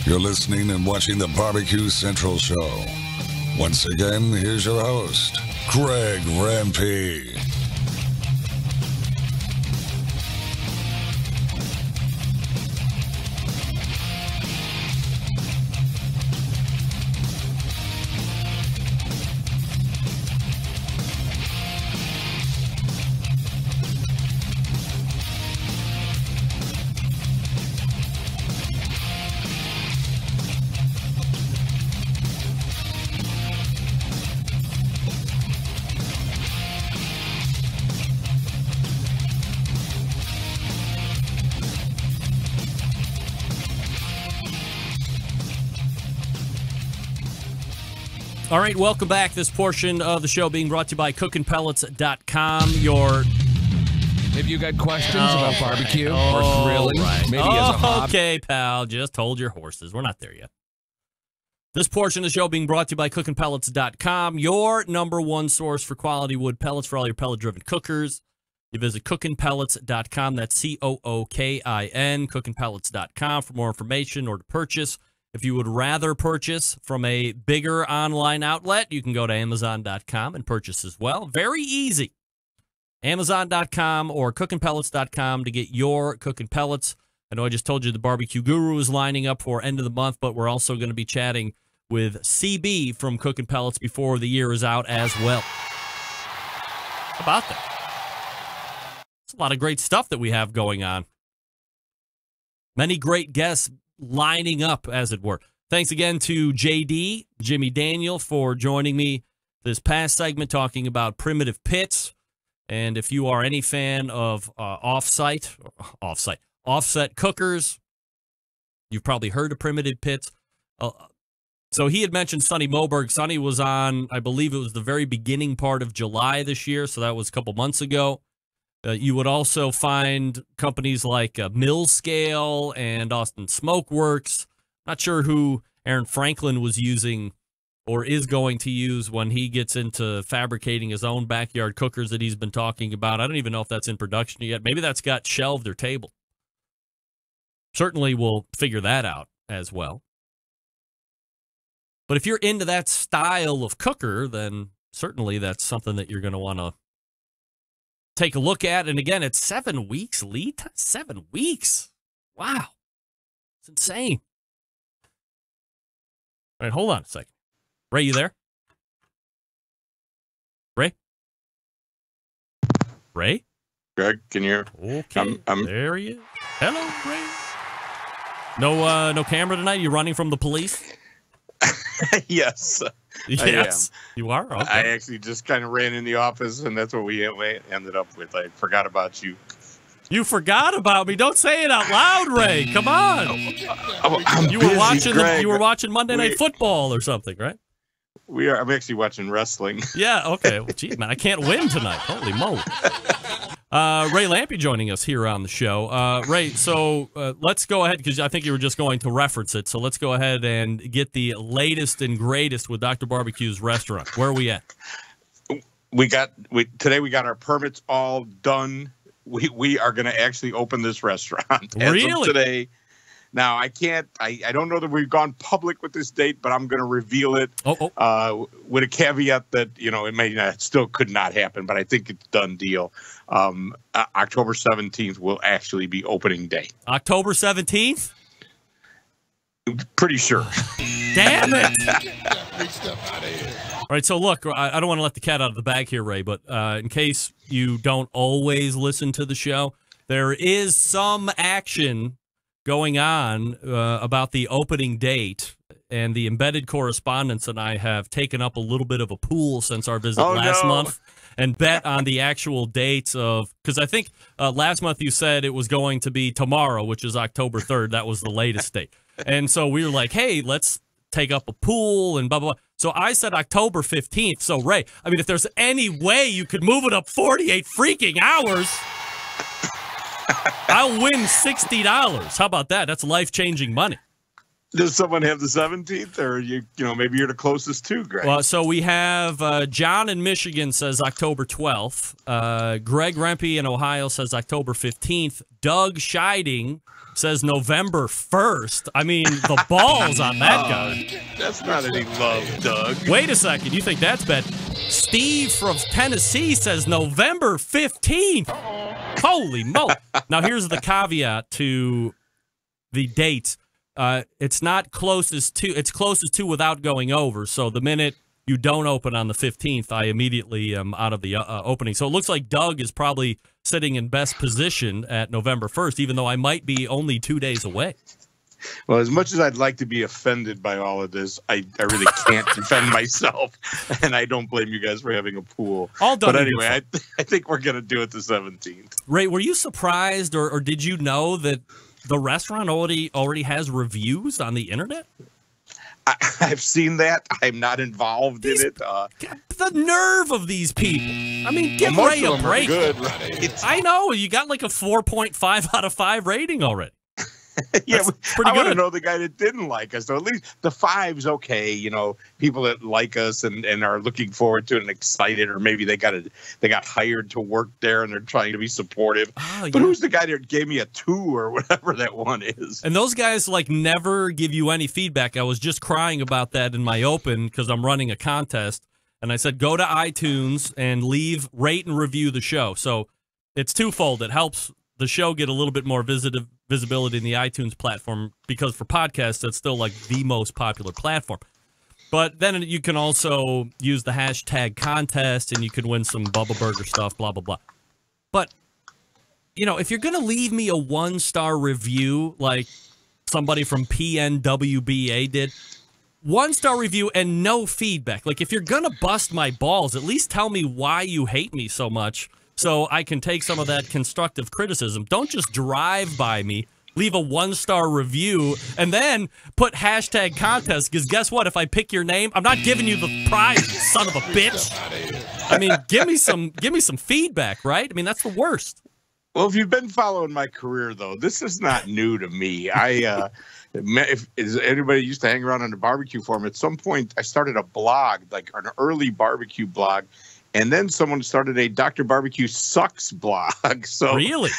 You're listening and watching the Barbecue Central Show. Once again, here's your host, Greg Rampey. All right, welcome back. This portion of the show being brought to you by cookingpellets.com. Maybe you got questions about barbecue Oh, or grilling. right. Maybe as a hobby. Okay, pal. Just hold your horses. We're not there yet. This portion of the show being brought to you by cookingpellets.com, your number one source for quality wood pellets for all your pellet-driven cookers. You visit cookingpellets.com. That's COOKIN, cookingpellets.com for more information or to purchase. If you would rather purchase from a bigger online outlet, you can go to Amazon.com and purchase as well. Very easy. Amazon.com or cookingpellets.com to get your cooking pellets. I know I just told you the Barbecue Guru is lining up for end of the month, but we're also going to be chatting with CB from Cooking Pellets before the year is out as well. How about that? It's a lot of great stuff that we have going on. Many great guests lining up, as it were. Thanks again to JD, Jimmy Daniel, for joining me this past segment talking about primitive pits. And if you are any fan of offset cookers, you've probably heard of primitive pits. So he had mentioned Sonny Moberg. Sonny was on, I believe it was the very beginning part of July this year, so that was a couple months ago. You would also find companies like Mill Scale and Austin Smokeworks. Not sure who Aaron Franklin was using or is going to use when he gets into fabricating his own backyard cookers that he's been talking about. I don't even know if that's in production yet. Maybe that's got shelved or tabled. Certainly we'll figure that out as well. But if you're into that style of cooker, then certainly that's something that you're going to want to take a look at. And again, it's 7 weeks lead time. 7 weeks. Wow. It's insane. All right, hold on a second. Ray, you there? Ray? Ray? Greg, can you hear? Okay, there he is. Hello, Ray. No camera tonight? You running from the police? Yes. Yes, you are? Okay. I actually just kind of ran in the office, and that's what we ended up with. I forgot about you. You forgot about me? Don't say it out loud, Ray. Come on. You were watching Monday Night Football or something, right? I'm actually watching wrestling. Yeah, okay. Well, geez, man, I can't win tonight. Holy moly. Ray Lampe joining us here on the show. Ray, so let's go ahead, because I think you were just going to reference it. So let's go ahead and get the latest and greatest with Dr. Barbecue's restaurant. Where are we at? Today we got our permits all done. We are going to actually open this restaurant. Really? As of today. Now, I don't know that we've gone public with this date, but I'm going to reveal it with a caveat that, it still could not happen, but I think it's a done deal. October 17th will actually be opening day. October 17th? Pretty sure. Damn it! All right, so look, I don't want to let the cat out of the bag here, Ray, but in case you don't always listen to the show, there is some action going on about the opening date, and the embedded correspondents and I have taken up a little bit of a pool since our visit last month and bet on the actual dates of, because I think last month you said it was going to be tomorrow, which is October 3rd. That was the latest date. And so we were like, hey, let's take up a pool and blah, blah, blah. So I said October 15th. So, Ray, I mean, if there's any way you could move it up 48 freaking hours, I'll win $60. How about that? That's life-changing money. Does someone have the 17th, or maybe you're the closest to, Greg? Well, so we have John in Michigan says October 12th. Greg Rempe in Ohio says October 15th. Doug Scheiding says November 1st. I mean, the balls on that guy. That's not any love, Doug. Wait a second. You think that's bad? Steve from Tennessee says November 15th. Holy moly. Now, here's the caveat to the dates. It's not closest to, it's closest to without going over. So the minute you don't open on the 15th, I immediately am out of the opening. So it looks like Doug is probably sitting in best position at November 1st, even though I might be only 2 days away. Well, as much as I'd like to be offended by all of this, I really can't defend myself, and I don't blame you guys for having a pool. All done. But anyway, I think we're going to do it the 17th. Ray, were you surprised, or did you know that the restaurant already has reviews on the internet? I've seen that. I'm not involved in it. The nerve of these people. I mean, give Ray a break. Good, right? I know. You got like a 4.5 out of 5 rating already. Yeah, pretty I want to good. know the guy that didn't like us. So at least the 5's okay. People that like us and are looking forward to it and excited, or maybe they got hired to work there and they're trying to be supportive. Oh, but yeah. who's the guy that gave me a 2 or whatever that one is? And those guys never give you any feedback. I was just crying about that in my open because I'm running a contest, and I said go to iTunes and rate and review the show. So it's twofold. It helps the show get a little bit more visibility in the iTunes platform, because for podcasts, that's still the most popular platform. But then you can also use the hashtag contest, and you could win some Bubba Burger stuff, blah, blah, blah. But, if you're going to leave me a 1-star review like somebody from PNWBA did, 1-star review and no feedback. If you're going to bust my balls, at least tell me why you hate me so much, so I can take some of that constructive criticism. Don't just drive by me, leave a 1-star review, and then put hashtag contest, because guess what? If I pick your name, I'm not giving you the prize, you son of a bitch. I mean, give me some feedback, right? I mean, that's the worst. Well, if you've been following my career, though, this is not new to me. If anybody used to hang around on the barbecue forum, at some point I started a blog, an early barbecue blog. And then someone started a Dr. Barbecue Sucks blog. So really,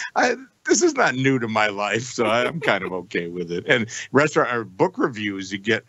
this is not new to my life, so I'm kind of okay with it. And restaurant or book reviews, you get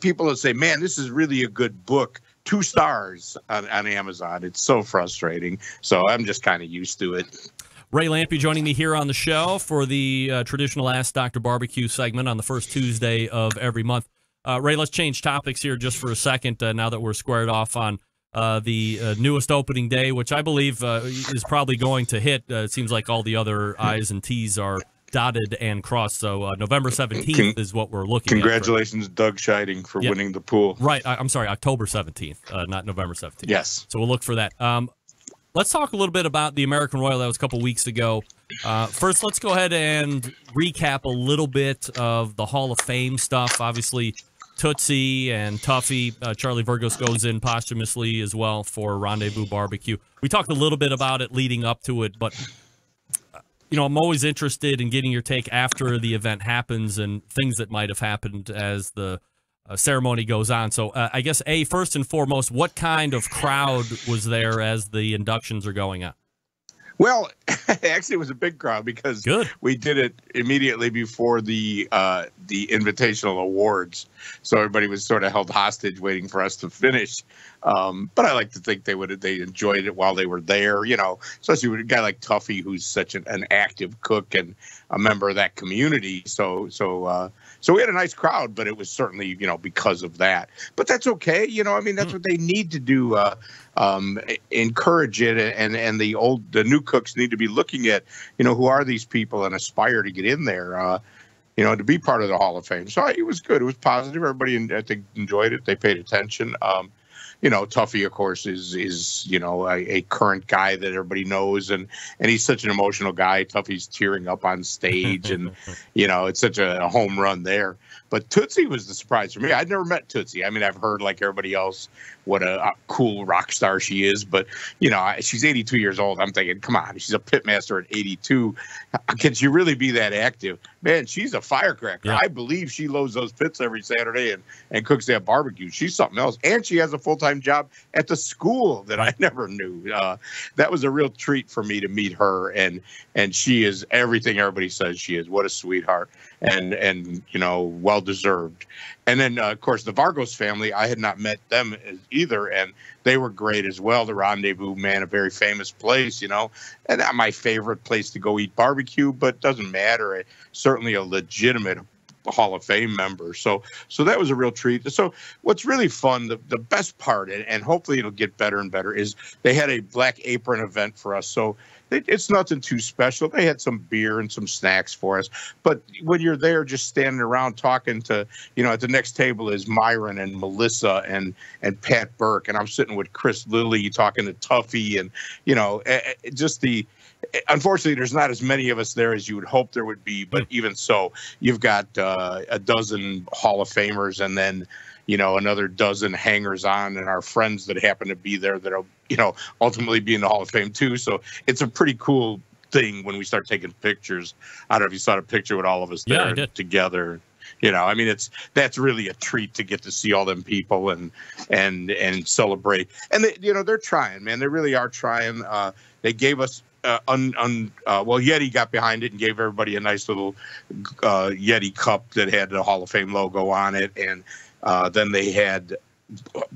people that say, "Man, this is really a good book." 2 stars on Amazon. It's so frustrating. So I'm just kind of used to it. Ray Lampe joining me here on the show for the traditional Ask Dr. Barbecue segment on the first Tuesday of every month. Ray, let's change topics here just for a second. Now that we're squared off on the newest opening day, which I believe is probably going to hit. It seems like all the other I's and T's are dotted and crossed. So November 17th is what we're looking Congratulations, Doug Scheiding, for winning the pool. Right. I'm sorry, October 17th, not November 17th. Yes. So we'll look for that. Let's talk a little bit about the American Royal. That was a couple weeks ago. First, let's go ahead and recap a little bit of the Hall of Fame stuff. Obviously, Tootsie and Tuffy. Charlie Vergos goes in posthumously as well for Rendezvous Barbecue. We talked a little bit about it leading up to it, but I'm always interested in getting your take after the event happens and things that might have happened as the ceremony goes on. So I guess, first and foremost, what kind of crowd was there as the inductions are going on? Well, actually, it was a big crowd because we did it immediately before the invitational awards, so everybody was sort of held hostage, waiting for us to finish. But I like to think they enjoyed it while they were there, especially with a guy like Tuffy, who's such an active cook and a member of that community. So we had a nice crowd, but it was certainly because of that. But that's okay, that's what they need to do. Encourage it, and the new cooks need to be looking at who are these people and aspire to get in there to be part of the Hall of Fame. So it was good. It was positive. Everybody, I think, enjoyed it. They paid attention. Tuffy, of course, is a current guy that everybody knows, and he's such an emotional guy. Tuffy's tearing up on stage, and it's such a home run there. But Tootsie was the surprise for me. I'd never met Tootsie. I mean, I've heard like everybody else what a cool rock star she is, but she's 82 years old. I'm thinking, come on, she's a pitmaster at 82. Can she really be that active? Man, she's a firecracker. Yeah. I believe she loads those pits every Saturday and cooks that barbecue. She's something else, and she has a full-time job at the school that I never knew. That was a real treat for me to meet her, and she is everything everybody says she is. What a sweetheart, and well deserved. And then, of course, the Vargos family, I had not met them either, and they were great as well. The Rendezvous, man, a very famous place, and not my favorite place to go eat barbecue, but doesn't matter. Certainly a legitimate Hall of Fame member. So that was a real treat. So what's really fun, the best part, and hopefully it'll get better and better, is they had a Black Apron event for us. So it's nothing too special. They had some beer and some snacks for us. But when you're there just standing around talking to, at the next table is Myron and Melissa and Pat Burke. And I'm sitting with Chris Lilly talking to Tuffy and, unfortunately, there's not as many of us there as you would hope there would be. But even so, you've got a dozen Hall of Famers and then, another dozen hangers-on and our friends that happen to be there that'll, ultimately be in the Hall of Fame too. So it's a pretty cool thing when we start taking pictures. I don't know if you saw the picture with all of us there together. That's really a treat to get to see all them people and celebrate. And they're trying, man. They really are trying. They gave us Yeti got behind it and gave everybody a nice little Yeti cup that had the Hall of Fame logo on it, and then they had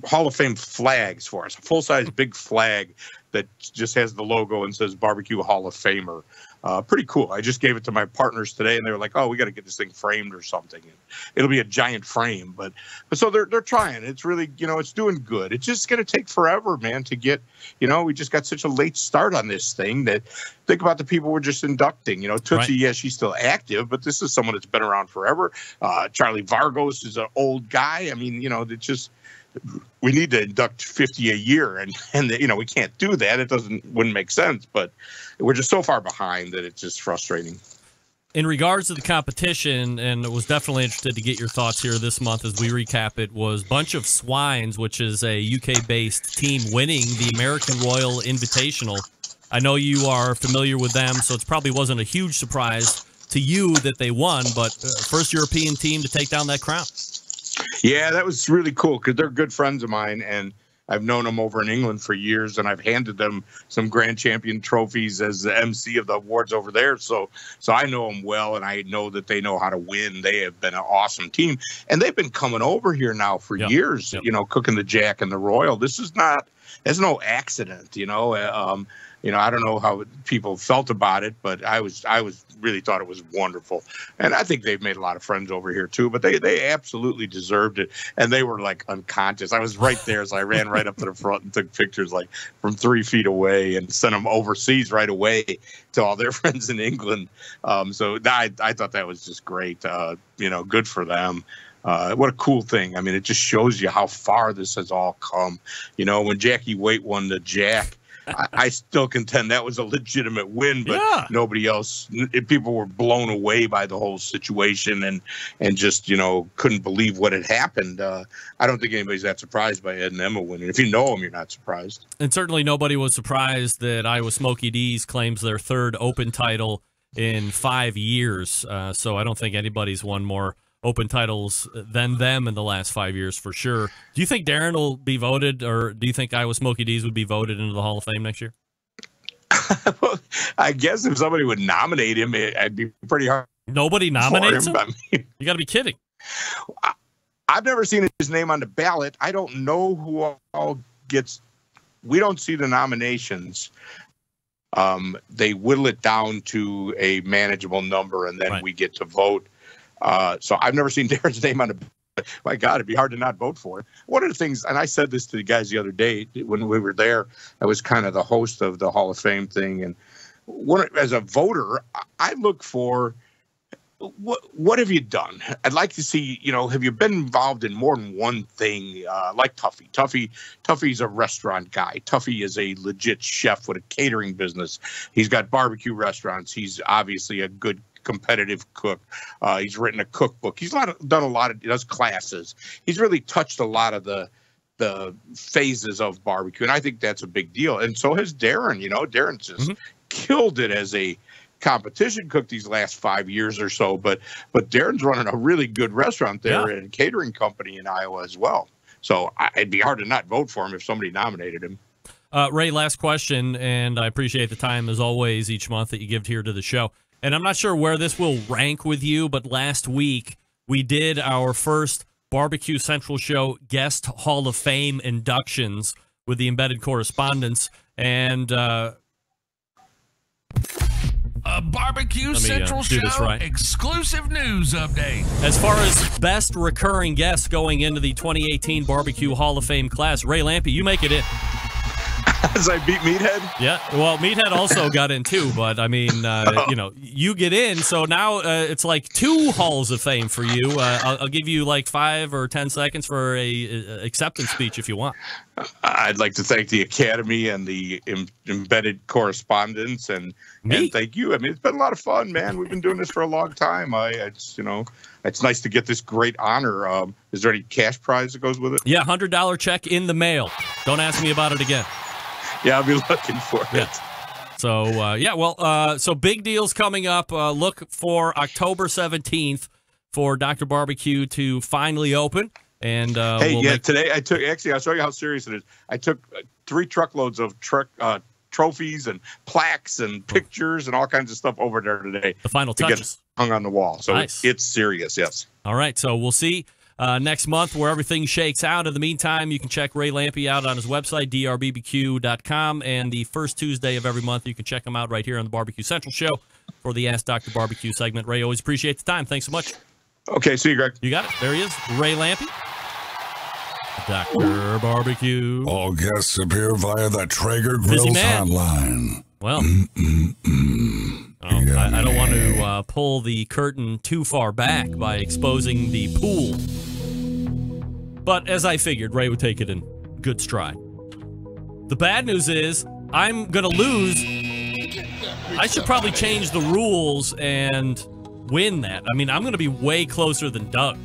Hall of Fame flags for us, a full-size big flag that just has the logo and says Barbecue Hall of Famer. Pretty cool. I just gave it to my partners today, and they were like, "Oh, we got to get this thing framed or something." And it'll be a giant frame, but so they're trying. It's really, it's doing good. It's just going to take forever, man, to get. We just got such a late start on this thing that think about the people we're just inducting. Tootsie, right. Yeah, she's still active, but this is someone that's been around forever. Charlie Vargos is an old guy. I mean, it's just. We need to induct 50 a year, and we can't do that. It wouldn't make sense, but we're just so far behind that it's just frustrating. In regards to the competition, and I was definitely interested to get your thoughts here this month as we recap it, was Bunch of Swines, which is a UK-based team winning the American Royal Invitational. I know you are familiar with them, so it probably wasn't a huge surprise to you that they won, but first European team to take down that crown. Yeah, that was really cool because they're good friends of mine, and I've known them over in England for years, and I've handed them some Grand Champion trophies as the MC of the awards over there. So I know them well, and I know that they know how to win. They have been an awesome team, and they've been coming over here now for years, cooking the Jack and the Royal. There's no accident, I don't know how people felt about it, but I really thought it was wonderful. And I think they've made a lot of friends over here too, but they absolutely deserved it. And they were like unconscious. I was right there. So I ran right up to the front and took pictures like from 3 feet away and sent them overseas right away to all their friends in England. So I thought that was just great. Good for them. What a cool thing. I mean, it just shows you how far this has all come. When Jackie Waite won the Jack, I still contend that was a legitimate win, but nobody else, people were blown away by the whole situation and just, couldn't believe what had happened. I don't think anybody's that surprised by Ed and Emma winning. If you know them, you're not surprised. And certainly nobody was surprised that Iowa Smoky D's claims their third Open title in 5 years. So I don't think anybody's won more Open titles than them in the last 5 years for sure. Do you think Darren will be voted, or do you think Iowa Smoky D's would be voted into the Hall of Fame next year? Well, I guess if somebody would nominate him, it'd be pretty hard. Nobody nominates him? You got to be kidding. I've never seen his name on the ballot. I don't know who all gets. We don't see the nominations. They whittle it down to a manageable number, and then we get to vote. So I've never seen Darren's name on the. My God, it'd be hard to not vote for it. One of the things, and I said this to the guys the other day when we were there, I was kind of the host of the Hall of Fame thing, and as a voter, I look for what have you done? I'd like to see, have you been involved in more than one thing? Like Tuffy. Tuffy's a restaurant guy. Tuffy is a legit chef with a catering business. He's got barbecue restaurants. He's obviously a good competitive cook. He's written a cookbook. He does classes. He's really touched a lot of the phases of barbecue, and I think that's a big deal. And so has Darren. Darren's just killed it as a competition cook these last 5 years or so, but Darren's running a really good restaurant there and catering company in Iowa as well. So it'd be hard to not vote for him if somebody nominated him. Ray, last question, and I appreciate the time as always each month that you give here to the show. And I'm not sure where this will rank with you, but last week we did our first Barbecue Central Show Guest Hall of Fame inductions with the embedded correspondents, and a Barbecue Central Show exclusive news update. As far as best recurring guests going into the 2018 Barbecue Hall of Fame class, Ray Lampe, you make it in. As I beat Meathead? Yeah, well, Meathead also got in too, but I mean, you get in, so now it's like 2 halls of fame for you. I'll give you like 5 or 10 seconds for a acceptance speech if you want. I'd like to thank the Academy and the embedded correspondents, and thank you. I mean, it's been a lot of fun, man. We've been doing this for a long time. It's nice to get this great honor. Is there any cash prize that goes with it? Yeah, $100 check in the mail. Don't ask me about it again. Yeah, I'll be looking for it. So, so big deals coming up. Look for October 17th for Dr. Barbecue to finally open. And today I'll show you how serious it is. I took 3 truckloads of trophies and plaques and pictures and all kinds of stuff over there today. The final touches. Get hung on the wall. So nice. It's serious, yes. All right, so we'll see next month where everything shakes out. In the meantime, you can check Ray Lampe out on his website, drbbq.com, and the first Tuesday of every month, you can check him out right here on the Barbecue Central Show for the Ask Dr. Barbecue segment. Ray, always appreciate the time. Thanks so much. Okay, see you, Greg. You got it. There he is, Ray Lampe. Dr. Barbecue. All guests appear via the Traeger Grills hotline. Well, I don't want to pull the curtain too far back by exposing the pool. But as I figured, Ray would take it in good stride. The bad news is I'm going to lose. I should probably change the rules and win that. I mean, I'm going to be way closer than Doug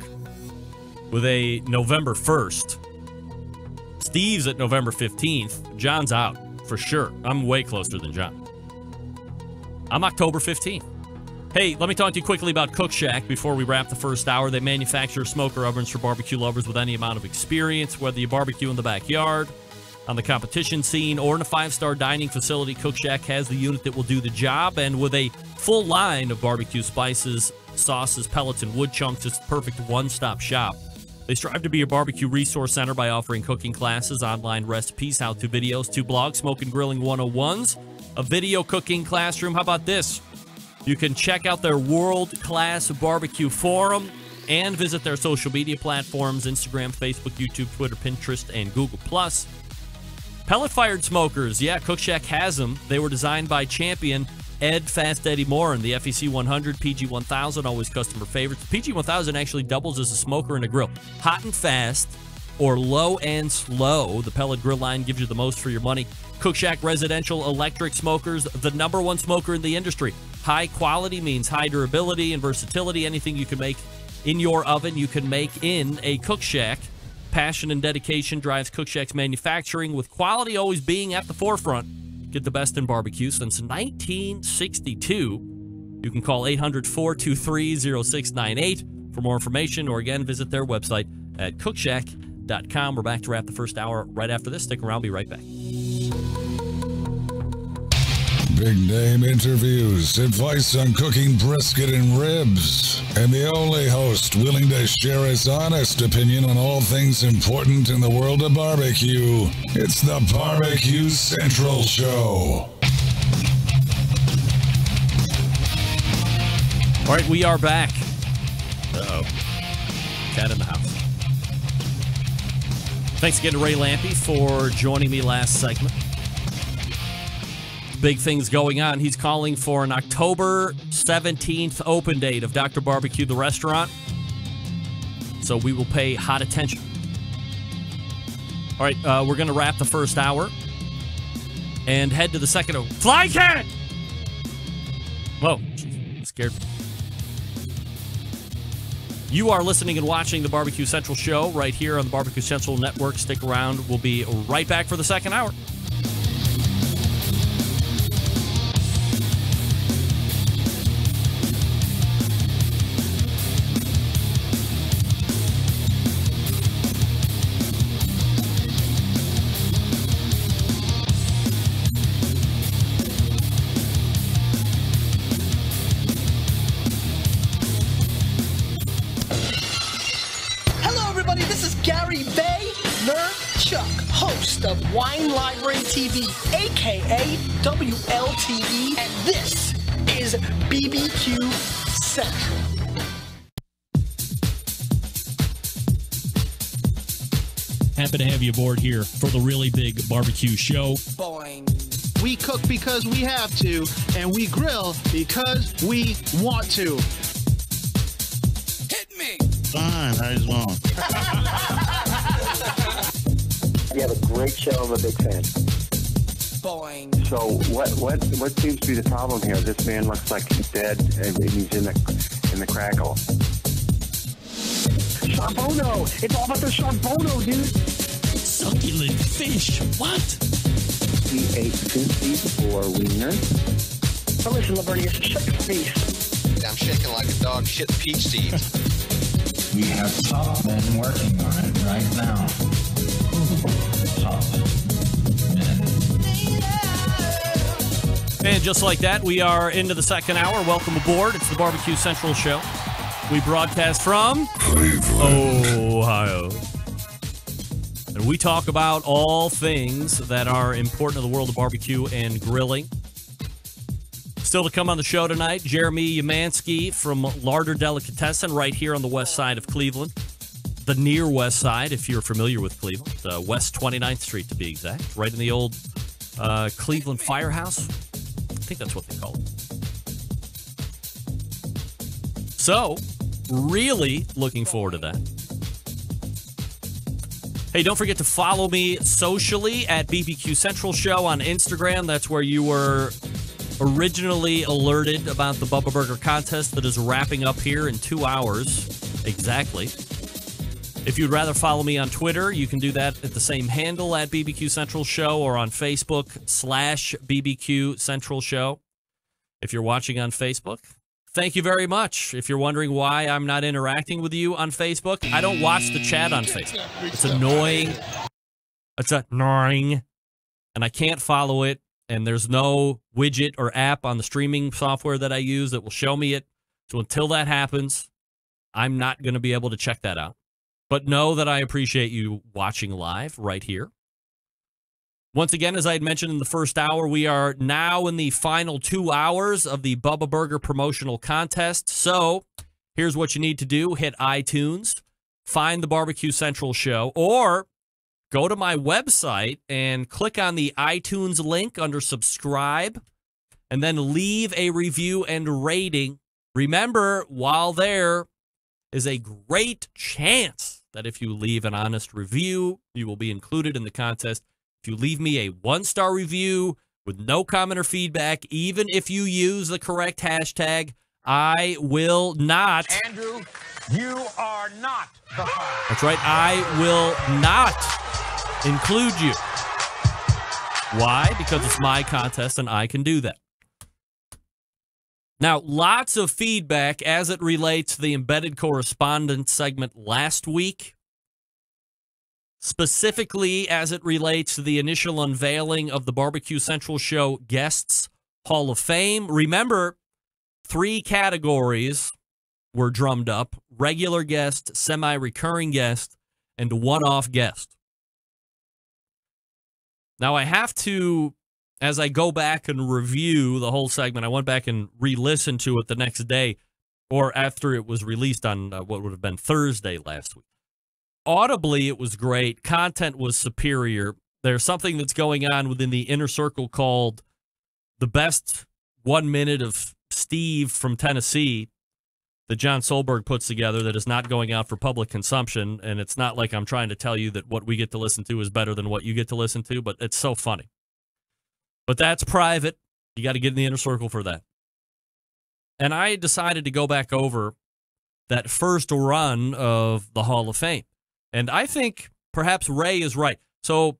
with a November 1st. Steve's at November 15th. John's out for sure. I'm way closer than John. I'm October 15th. Hey, let me talk to you quickly about Cook Shack before we wrap the first hour. They manufacture smoker ovens for barbecue lovers with any amount of experience, whether you barbecue in the backyard, on the competition scene, or in a 5-star dining facility. Cook Shack has the unit that will do the job, and with a full line of barbecue spices, sauces, pellets, and wood chunks, it's the perfect one-stop shop. They strive to be a barbecue resource center by offering cooking classes, online recipes, how-to videos, 2 blogs, Smoke and Grilling 101s, a video cooking classroom. How about this? You can check out their world-class barbecue forum and visit their social media platforms, Instagram, Facebook, YouTube, Twitter, Pinterest, and Google+. Pellet-fired smokers. Yeah, Cook Shack has them. They were designed by champion Ed Fast Eddie Moore, and the FEC 100, PG 1000, always customer favorites. The PG 1000 actually doubles as a smoker and a grill. Hot and fast or low and slow, the pellet grill line gives you the most for your money. Cook Shack residential electric smokers, the #1 smoker in the industry. High quality means high durability and versatility. Anything you can make in your oven, you can make in a Cook Shack. Passion and dedication drives Cook Shack's manufacturing, with quality always being at the forefront. Get the best in barbecue since 1962. You can call 800-423-0698 for more information, or again, visit their website at cookshack.com. We're back to wrap the first hour right after this. Stick around. Be right back. Big name interviews, advice on cooking brisket and ribs, and the only host willing to share his honest opinion on all things important in the world of barbecue. It's the Barbecue Central Show. All right, we are back. Uh-oh. Cat in the house. Thanks again to Ray Lampe for joining me last segment. big things going on. He's calling for an October 17th open date of Dr. Barbecue, the restaurant. So we will pay hot attention. All right, we're going to wrap the first hour and head to the second. Fly cat! Whoa, geez, scared me. You are listening and watching the Barbecue Central show right here on the Barbecue Central Network. Stick around. We'll be right back for the second hour. Of Wine Library TV, aka WLTV, and this is BBQ Central. Happy to have you aboard here for the really big barbecue show. Boing. We cook because we have to, and we grill because we want to. Hit me! Fine, how you doing? You have a great show. I'm a big fan. Boing. So what seems to be the problem here? This man looks like he's dead and he's in the crackle. Charbono! It's all about the charbono, dude! Succulent fish. What? He ate 2 feet or wiener. Now listen, Lavernius, shake your face. I'm shaking like a dog shit peach seeds. We have top men working on it right now. Top men. And just like that, we are into the second hour. Welcome aboard. It's the Barbecue Central show. We broadcast from Cleveland, Ohio. And we talk about all things that are important to the world of barbecue and grilling. Still to come on the show tonight, Jeremy Yamansky from Larder Delicatessen right here on the west side of Cleveland. The near west side, if you're familiar with Cleveland. West 29th Street, to be exact. Right in the old Cleveland Firehouse. I think that's what they call it. So, really looking forward to that. Hey, don't forget to follow me socially at BBQ Central Show on Instagram. That's where you were originally alerted about the Bubba Burger contest that is wrapping up here in 2 hours exactly. If you'd rather follow me on Twitter, you can do that at the same handle at BBQ Central Show or on Facebook /BBQ Central Show. If you're watching on Facebook, thank you very much. If you're wondering why I'm not interacting with you on Facebook, I don't watch the chat on Facebook. It's annoying. It's annoying. And I can't follow it. And there's no widget or app on the streaming software that I use that will show me it. So until that happens, I'm not going to be able to check that out. But know that I appreciate you watching live right here. Once again, as I had mentioned in the first hour, we are now in the final 2 hours of the Bubba Burger promotional contest. So here's what you need to do. Hit iTunes, find the Barbecue Central show, or go to my website and click on the iTunes link under subscribe, and then leave a review and rating. Remember, while there is a great chance that if you leave an honest review, you will be included in the contest. If you leave me a 1-star review with no comment or feedback, even if you use the correct hashtag, I will not. Andrew, you are not the fire. That's right. I will not include you. Why? Because it's my contest and I can do that. Now, lots of feedback as it relates to the embedded correspondent segment last week, specifically as it relates to the initial unveiling of the Barbecue Central Show Guests Hall of Fame. Remember, 3 categories were drummed up: regular guest, semi-recurring guest, and one-off guest. Now, I have to, as I go back and review the whole segment, I went back and re-listened to it the next day, or after it was released on what would have been Thursday last week. Audibly, it was great. Content was superior. There's something that's going on within the inner circle called the best 1 minute of Steve from Tennessee that John Solberg puts together that is not going out for public consumption, and it's not like I'm trying to tell you that what we get to listen to is better than what you get to listen to, but it's so funny. But that's private. You got to get in the inner circle for that. And I decided to go back over that first run of the Hall of Fame. And I think perhaps Ray is right. So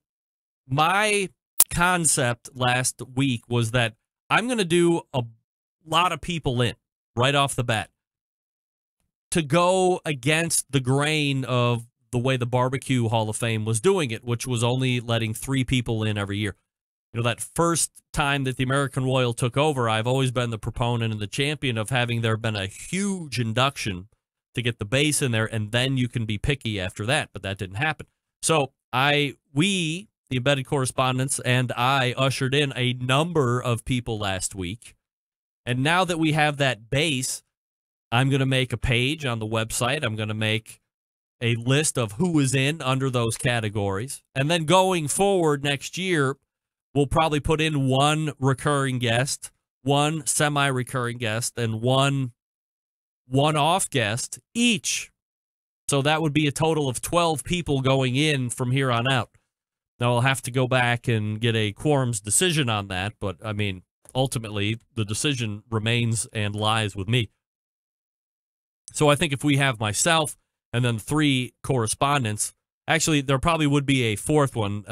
my concept last week was that I'm going to do a lot of people in right off the bat to go against the grain of the way the Barbecue Hall of Fame was doing it, which was only letting 3 people in every year. You know, that first time that the American Royal took over, I've always been the proponent and the champion of having there been a huge induction to get the base in there, and then you can be picky after that, but that didn't happen. So we, the embedded correspondents, and I ushered in a number of people last week, and now that we have that base, I'm going to make a page on the website. I'm going to make a list of who is in under those categories, and then going forward next year, we'll probably put in 1 recurring guest, 1 semi-recurring guest, and one-off guest each. So that would be a total of 12 people going in from here on out. Now, I'll have to go back and get a quorum's decision on that, but, I mean, ultimately, the decision remains and lies with me. So I think if we have myself and then 3 correspondents, actually, there probably would be a 4th one.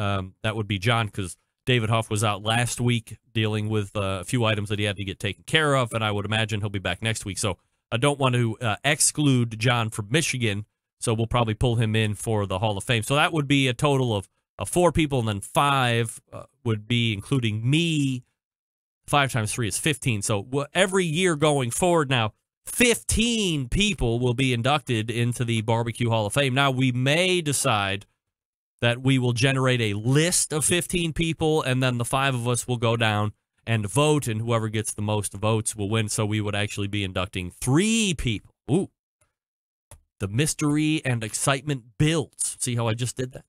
That would be John, because David Huff was out last week dealing with a few items that he had to get taken care of, and I would imagine he'll be back next week. So I don't want to exclude John from Michigan, so we'll probably pull him in for the Hall of Fame. So that would be a total of 4 people, and then 5 would be including me. 5 times 3 is 15. So every year going forward now, 15 people will be inducted into the Barbecue Hall of Fame. Now, we may decide that we will generate a list of 15 people, and then the 5 of us will go down and vote, and whoever gets the most votes will win. So we would actually be inducting 3 people. Ooh. The mystery and excitement builds. See how I just did that?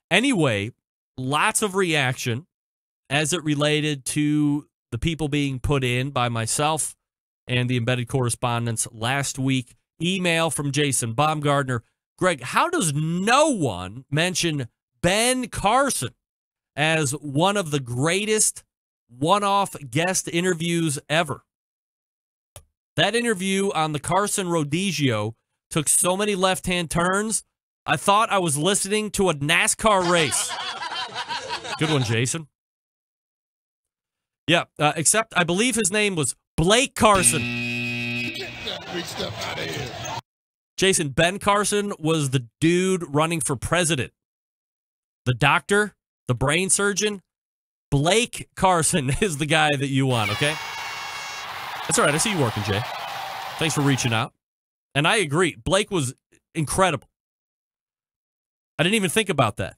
Anyway, lots of reaction as it related to the people being put in by myself and the embedded correspondents last week. Email from Jason Baumgartner. Greg, how does no one mention Ben Carson as one of the greatest one-off guest interviews ever? That interview on the Carson Rodizio took so many left-hand turns, I thought I was listening to a NASCAR race. Good one, Jason. Yeah, except I believe his name was Blake Carson. Get that big stuff out of here. Jason, Ben Carson was the dude running for president. The doctor, the brain surgeon. Blake Carson is the guy that you want, okay? That's all right. I see you working, Jay. Thanks for reaching out. And I agree. Blake was incredible. I didn't even think about that.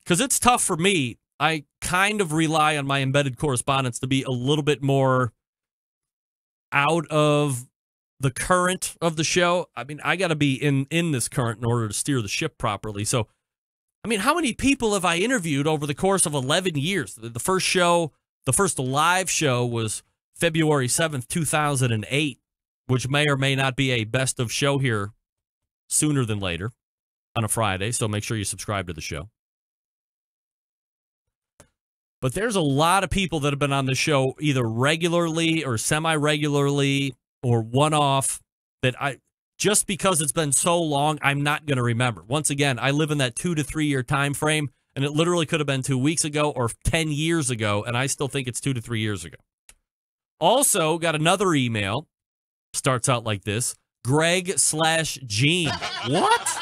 Because it's tough for me. I kind of rely on my embedded correspondence to be a little bit more out of the current of the show. I mean, I got to be in this current in order to steer the ship properly. So, I mean, how many people have I interviewed over the course of 11 years? The first show, the first live show was February 7th, 2008, which may or may not be a best of show here sooner than later on a Friday. So make sure you subscribe to the show. But there's a lot of people that have been on the show either regularly or semi-regularly or one-off that just because it's been so long, I'm not going to remember. Once again, I live in that 2 to 3 year time frame, and it literally could have been 2 weeks ago or 10 years ago, and I still think it's 2 to 3 years ago. Also, got another email. Starts out like this. Greg/Gene. What?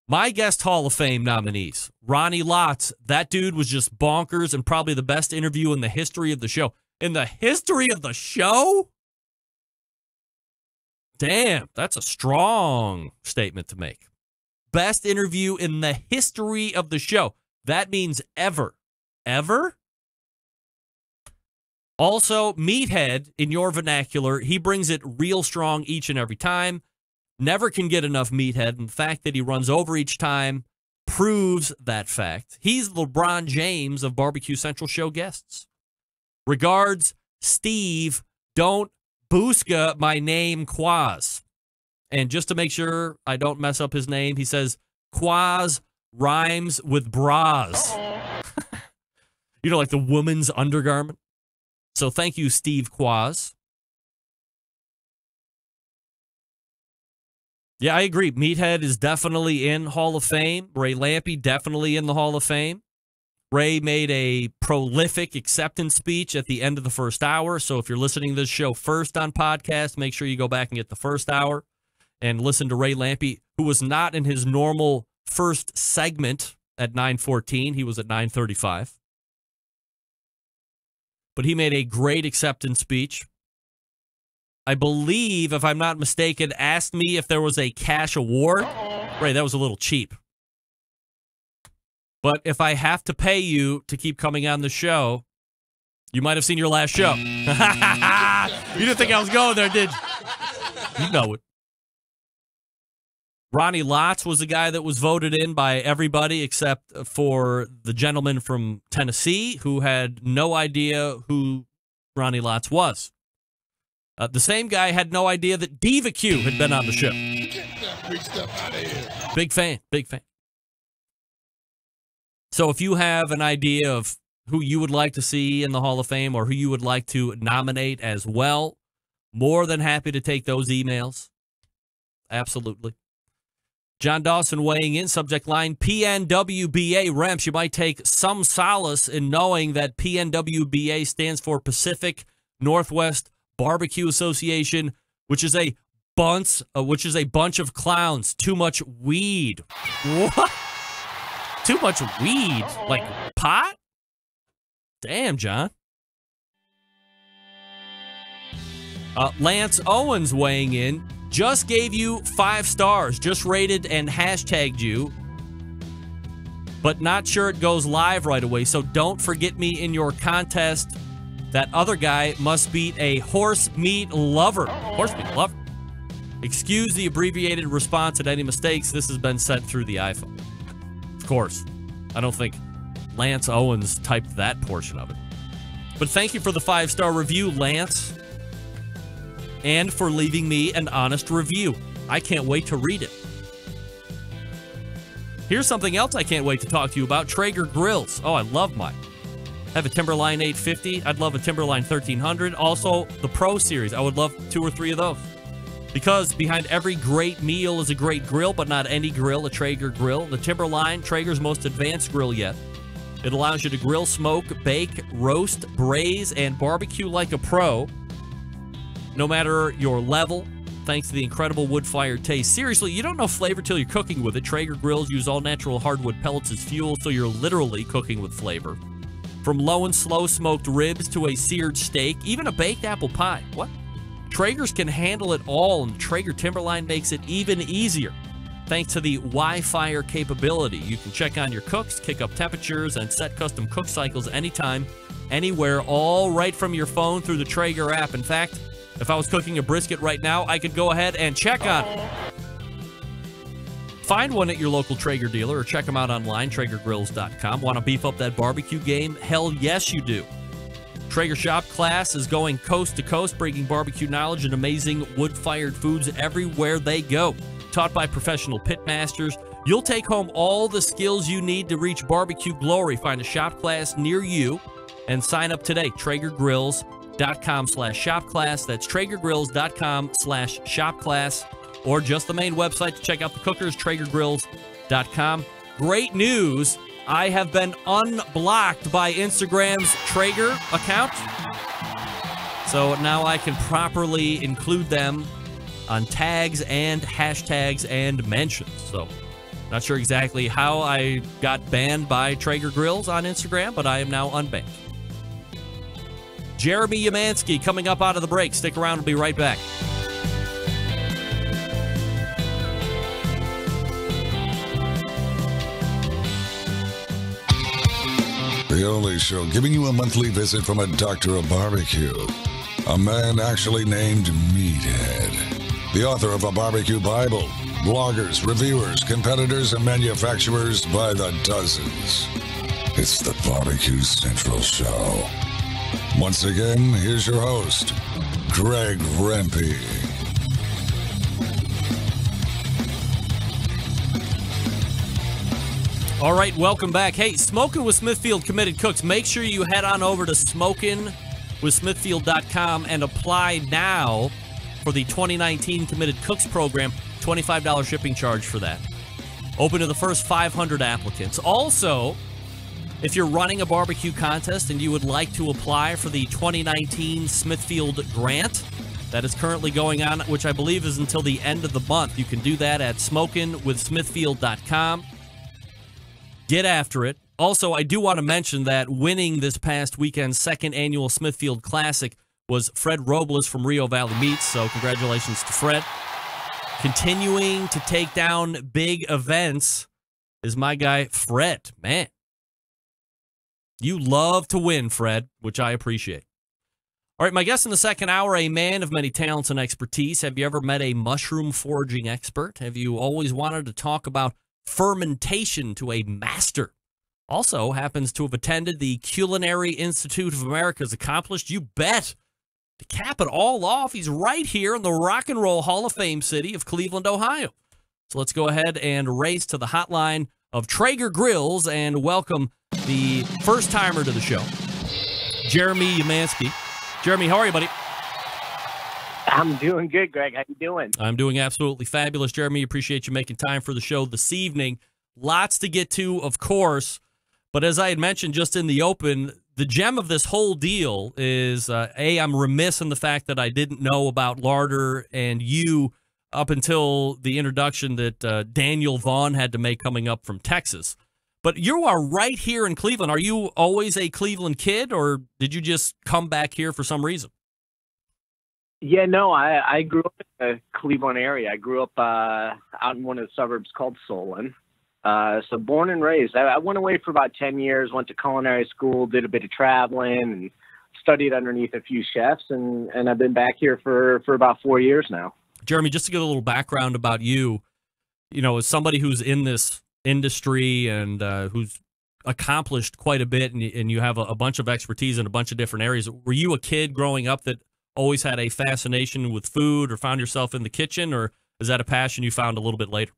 My guest Hall of Fame nominees. Ronnie Lotz. That dude was just bonkers and probably the best interview in the history of the show. In the history of the show? Damn, that's a strong statement to make. Best interview in the history of the show. That means ever. Ever? Also, Meathead, in your vernacular, he brings it real strong each and every time. Never can get enough Meathead. And the fact that he runs over each time proves that fact. He's LeBron James of Barbecue Central show guests. Regards, Steve, don't booska my name, Quaz. And just to make sure I don't mess up his name, he says, Quaz rhymes with bras. You know, like the woman's undergarment. So thank you, Steve Quaz. Yeah, I agree. Meathead is definitely in Hall of Fame. Ray Lampe, definitely in the Hall of Fame. Ray made a prolific acceptance speech at the end of the first hour. So if you're listening to this show first on podcast, make sure you go back and get the first hour and listen to Ray Lampe, who was not in his normal first segment at 9:14. He was at 9:35. But he made a great acceptance speech. I believe, if I'm not mistaken, asked me if there was a cash award. Ray, that was a little cheap. But if I have to pay you to keep coming on the show, you might have seen your last show. You didn't think I was going there, did you? You know it. Ronnie Lotz was the guy that was voted in by everybody except for the gentleman from Tennessee who had no idea who Ronnie Lotz was. The same guy had no idea that BBQ had been on the show. Get that big stuff out of here. Big fan, big fan. So if you have an idea of who you would like to see in the Hall of Fame or who you would like to nominate as well, more than happy to take those emails. Absolutely. John Dawson weighing in, subject line, PNWBA. Remps, you might take some solace in knowing that PNWBA stands for Pacific Northwest Barbecue Association, which is a bunch of clowns. Too much weed. What? Too much weed? Like pot? Damn, John. Lance Owens weighing in. Just gave you 5 stars. Just rated and hashtagged you. But not sure it goes live right away. So don't forget me in your contest. That other guy must beat a horse meat lover. Horse meat lover. Excuse the abbreviated response and any mistakes. This has been sent through the iPhone. Of course. I don't think Lance Owens typed that portion of it. But thank you for the 5-star review, Lance. And for leaving me an honest review. I can't wait to read it. Here's something else I can't wait to talk to you about. Traeger grills. Oh, I love mine. I have a Timberline 850. I'd love a Timberline 1300. Also, the Pro Series. I would love 2 or 3 of those. Because behind every great meal is a great grill, but not any grill, a Traeger grill. The Timberline, Traeger's most advanced grill yet. It allows you to grill, smoke, bake, roast, braise, and barbecue like a pro. No matter your level, thanks to the incredible wood-fired taste. Seriously, you don't know flavor till you're cooking with it. Traeger grills use all-natural hardwood pellets as fuel, so you're literally cooking with flavor. From low and slow smoked ribs to a seared steak, even a baked apple pie. What? Traeger's can handle it all, and Traeger Timberline makes it even easier. Thanks to the Wi-Fi capability, you can check on your cooks, kick up temperatures, and set custom cook cycles anytime, anywhere, all right from your phone through the Traeger app. In fact, if I was cooking a brisket right now, I could go ahead and check on it. Find one at your local Traeger dealer or check them out online, TraegerGrills.com. Want to beef up that barbecue game? Hell yes, you do. Traeger Shop Class is going coast to coast, bringing barbecue knowledge and amazing wood-fired foods everywhere they go. Taught by professional pit masters, you'll take home all the skills you need to reach barbecue glory. Find a shop class near you and sign up today. TraegerGrills.com/shopclass. That's TraegerGrills.com/shopclass. Or just the main website to check out the cookers, TraegerGrills.com. Great news. I have been unblocked by Instagram's Traeger account. So now I can properly include them on tags and hashtags and mentions. So not sure exactly how I got banned by Traeger Grills on Instagram, but I am now unbanned. Jeremy Yamansky coming up out of the break. Stick around. We'll be right back. The only show giving you a monthly visit from a doctor of barbecue. A man actually named Meathead. the author of a barbecue Bible, bloggers, reviewers, competitors, and manufacturers by the dozens. It's the Barbecue Central Show. Once again, here's your host, Greg Rempe. All right, welcome back. Hey, Smoking with Smithfield Committed Cooks. Make sure you head on over to SmokingWithSmithfield.com and apply now for the 2019 Committed Cooks program. $25 shipping charge for that. Open to the first 500 applicants. Also, if you're running a barbecue contest and you would like to apply for the 2019 Smithfield Grant that is currently going on, which I believe is until the end of the month, you can do that at SmokingWithSmithfield.com. Get after it. Also, I do want to mention that winning this past weekend's second annual Smithfield Classic was Fred Robles from Rio Valley Meats, so congratulations to Fred. Continuing to take down big events is my guy, Fred. Man, you love to win, Fred, which I appreciate. All right, my guest in the second hour, a man of many talents and expertise. Have you ever met a mushroom foraging expert? Have you always wanted to talk about fermentation to a master? Also happens to have attended the Culinary Institute of America's Accomplished. You bet. To cap it all off, he's right here in the Rock and Roll Hall of Fame city of Cleveland, Ohio. So let's go ahead and race to the hotline of Traeger Grills and welcome the first timer to the show, Jeremy Umansky. Jeremy, how are you, buddy? I'm doing good, Greg. How you doing? I'm doing absolutely fabulous, Jeremy. Appreciate you making time for the show this evening. Lots to get to, of course, but as I had mentioned just in the open, the gem of this whole deal is, I'm remiss in the fact that I didn't know about Larder and you up until the introduction that Daniel Vaughn had to make coming up from Texas. But you are right here in Cleveland. Are you always a Cleveland kid, or did you just come back here for some reason? Yeah, no, I grew up in the Cleveland area. I grew up out in one of the suburbs called Solon. So born and raised. I went away for about 10 years, went to culinary school, did a bit of traveling, and studied underneath a few chefs, and I've been back here for about 4 years now. Jeremy, just to get a little background about you, as somebody who's in this industry and who's accomplished quite a bit, and you have a bunch of expertise in a bunch of different areas. Were you a kid growing up that always had a fascination with food or found yourself in the kitchen, or is that a passion you found a little bit later?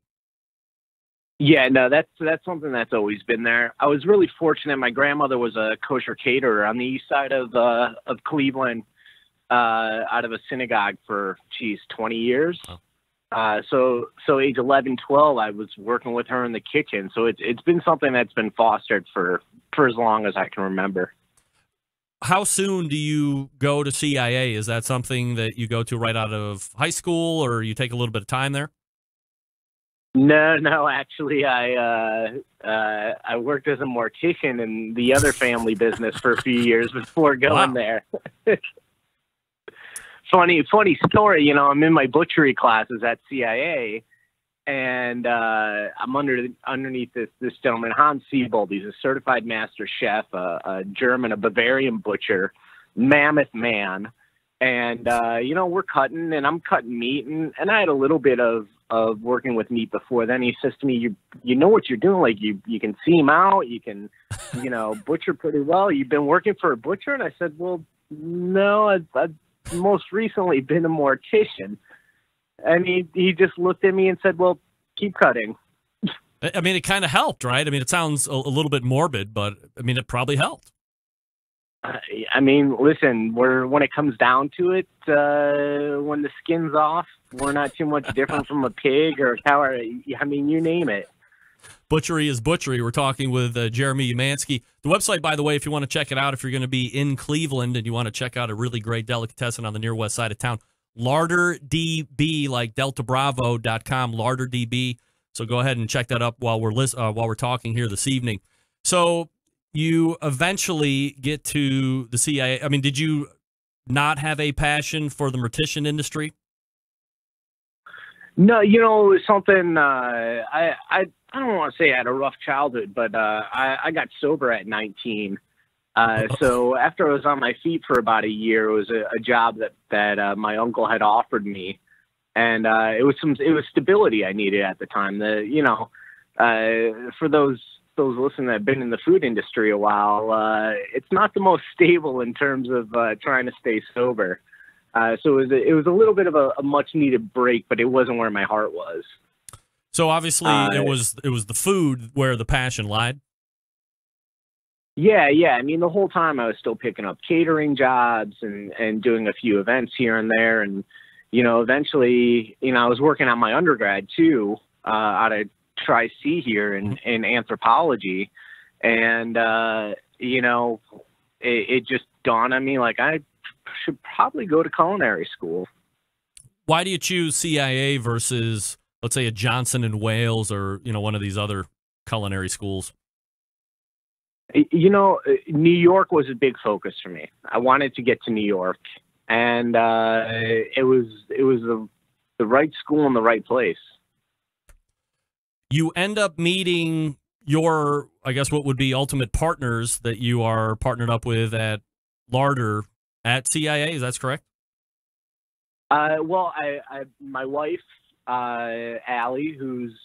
Yeah, no, that's something that's always been there. I was really fortunate. My grandmother was a kosher caterer on the east side of Cleveland, out of a synagogue for 20 years. Oh. So age 11, 12, I was working with her in the kitchen. So it's been something that's been fostered for as long as I can remember. How soon do you go to CIA? Is that something that you go to right out of high school, or you take a little bit of time there? No, actually, I worked as a mortician in the other family business for a few years before going there. Funny story, I'm in my butchery classes at CIA, and I'm underneath this gentleman, Hans Siebold. He's a certified master chef, a German, a Bavarian butcher, mammoth man. And, we're cutting, and I'm cutting meat, and I had a little bit of working with meat before then. He says to me, you know what you're doing, like you can seam out, you can, butcher pretty well. You've been working for a butcher? And I said, well, no, I've most recently been a mortician. And he just looked at me and said, well, keep cutting. I mean, it kind of helped, right? I mean, it sounds a little bit morbid, but I mean, it probably helped. I mean, listen, when it comes down to it, when the skin's off, we're not too much different from a pig or a cow. I mean, you name it. Butchery is butchery. We're talking with Jeremy Umansky. The website, by the way, if you want to check it out, if you're going to be in Cleveland and you want to check out a really great delicatessen on the near west side of town, LarderDB, like DeltaBravo.com, LarderDB. So go ahead and check that up while we're talking here this evening. So you eventually get to the CIA. I mean, did you not have a passion for the mortician industry? No, it was something, I don't want to say I had a rough childhood, but I got sober at 19. So after I was on my feet for about a year, it was a job that my uncle had offered me. and it was stability I needed at the time. For those listening that have been in the food industry a while, it's not the most stable in terms of trying to stay sober. So it was a little bit of a much needed break, but it wasn't where my heart was. So obviously it was the food where the passion lied. Yeah. I mean, the whole time I was still picking up catering jobs and doing a few events here and there. And, eventually, I was working on my undergrad too, out of Tri-C here in anthropology. And, it just dawned on me, like, I should probably go to culinary school. Why do you choose CIA versus, let's say, a Johnson and Wales or, one of these other culinary schools? New York was a big focus for me. I wanted to get to New York, and it was the right school and the right place. You end up meeting your, I guess, what would be ultimate partners that you are partnered up with at Larder at CIA. Is that correct? Well, my wife, Allie, who's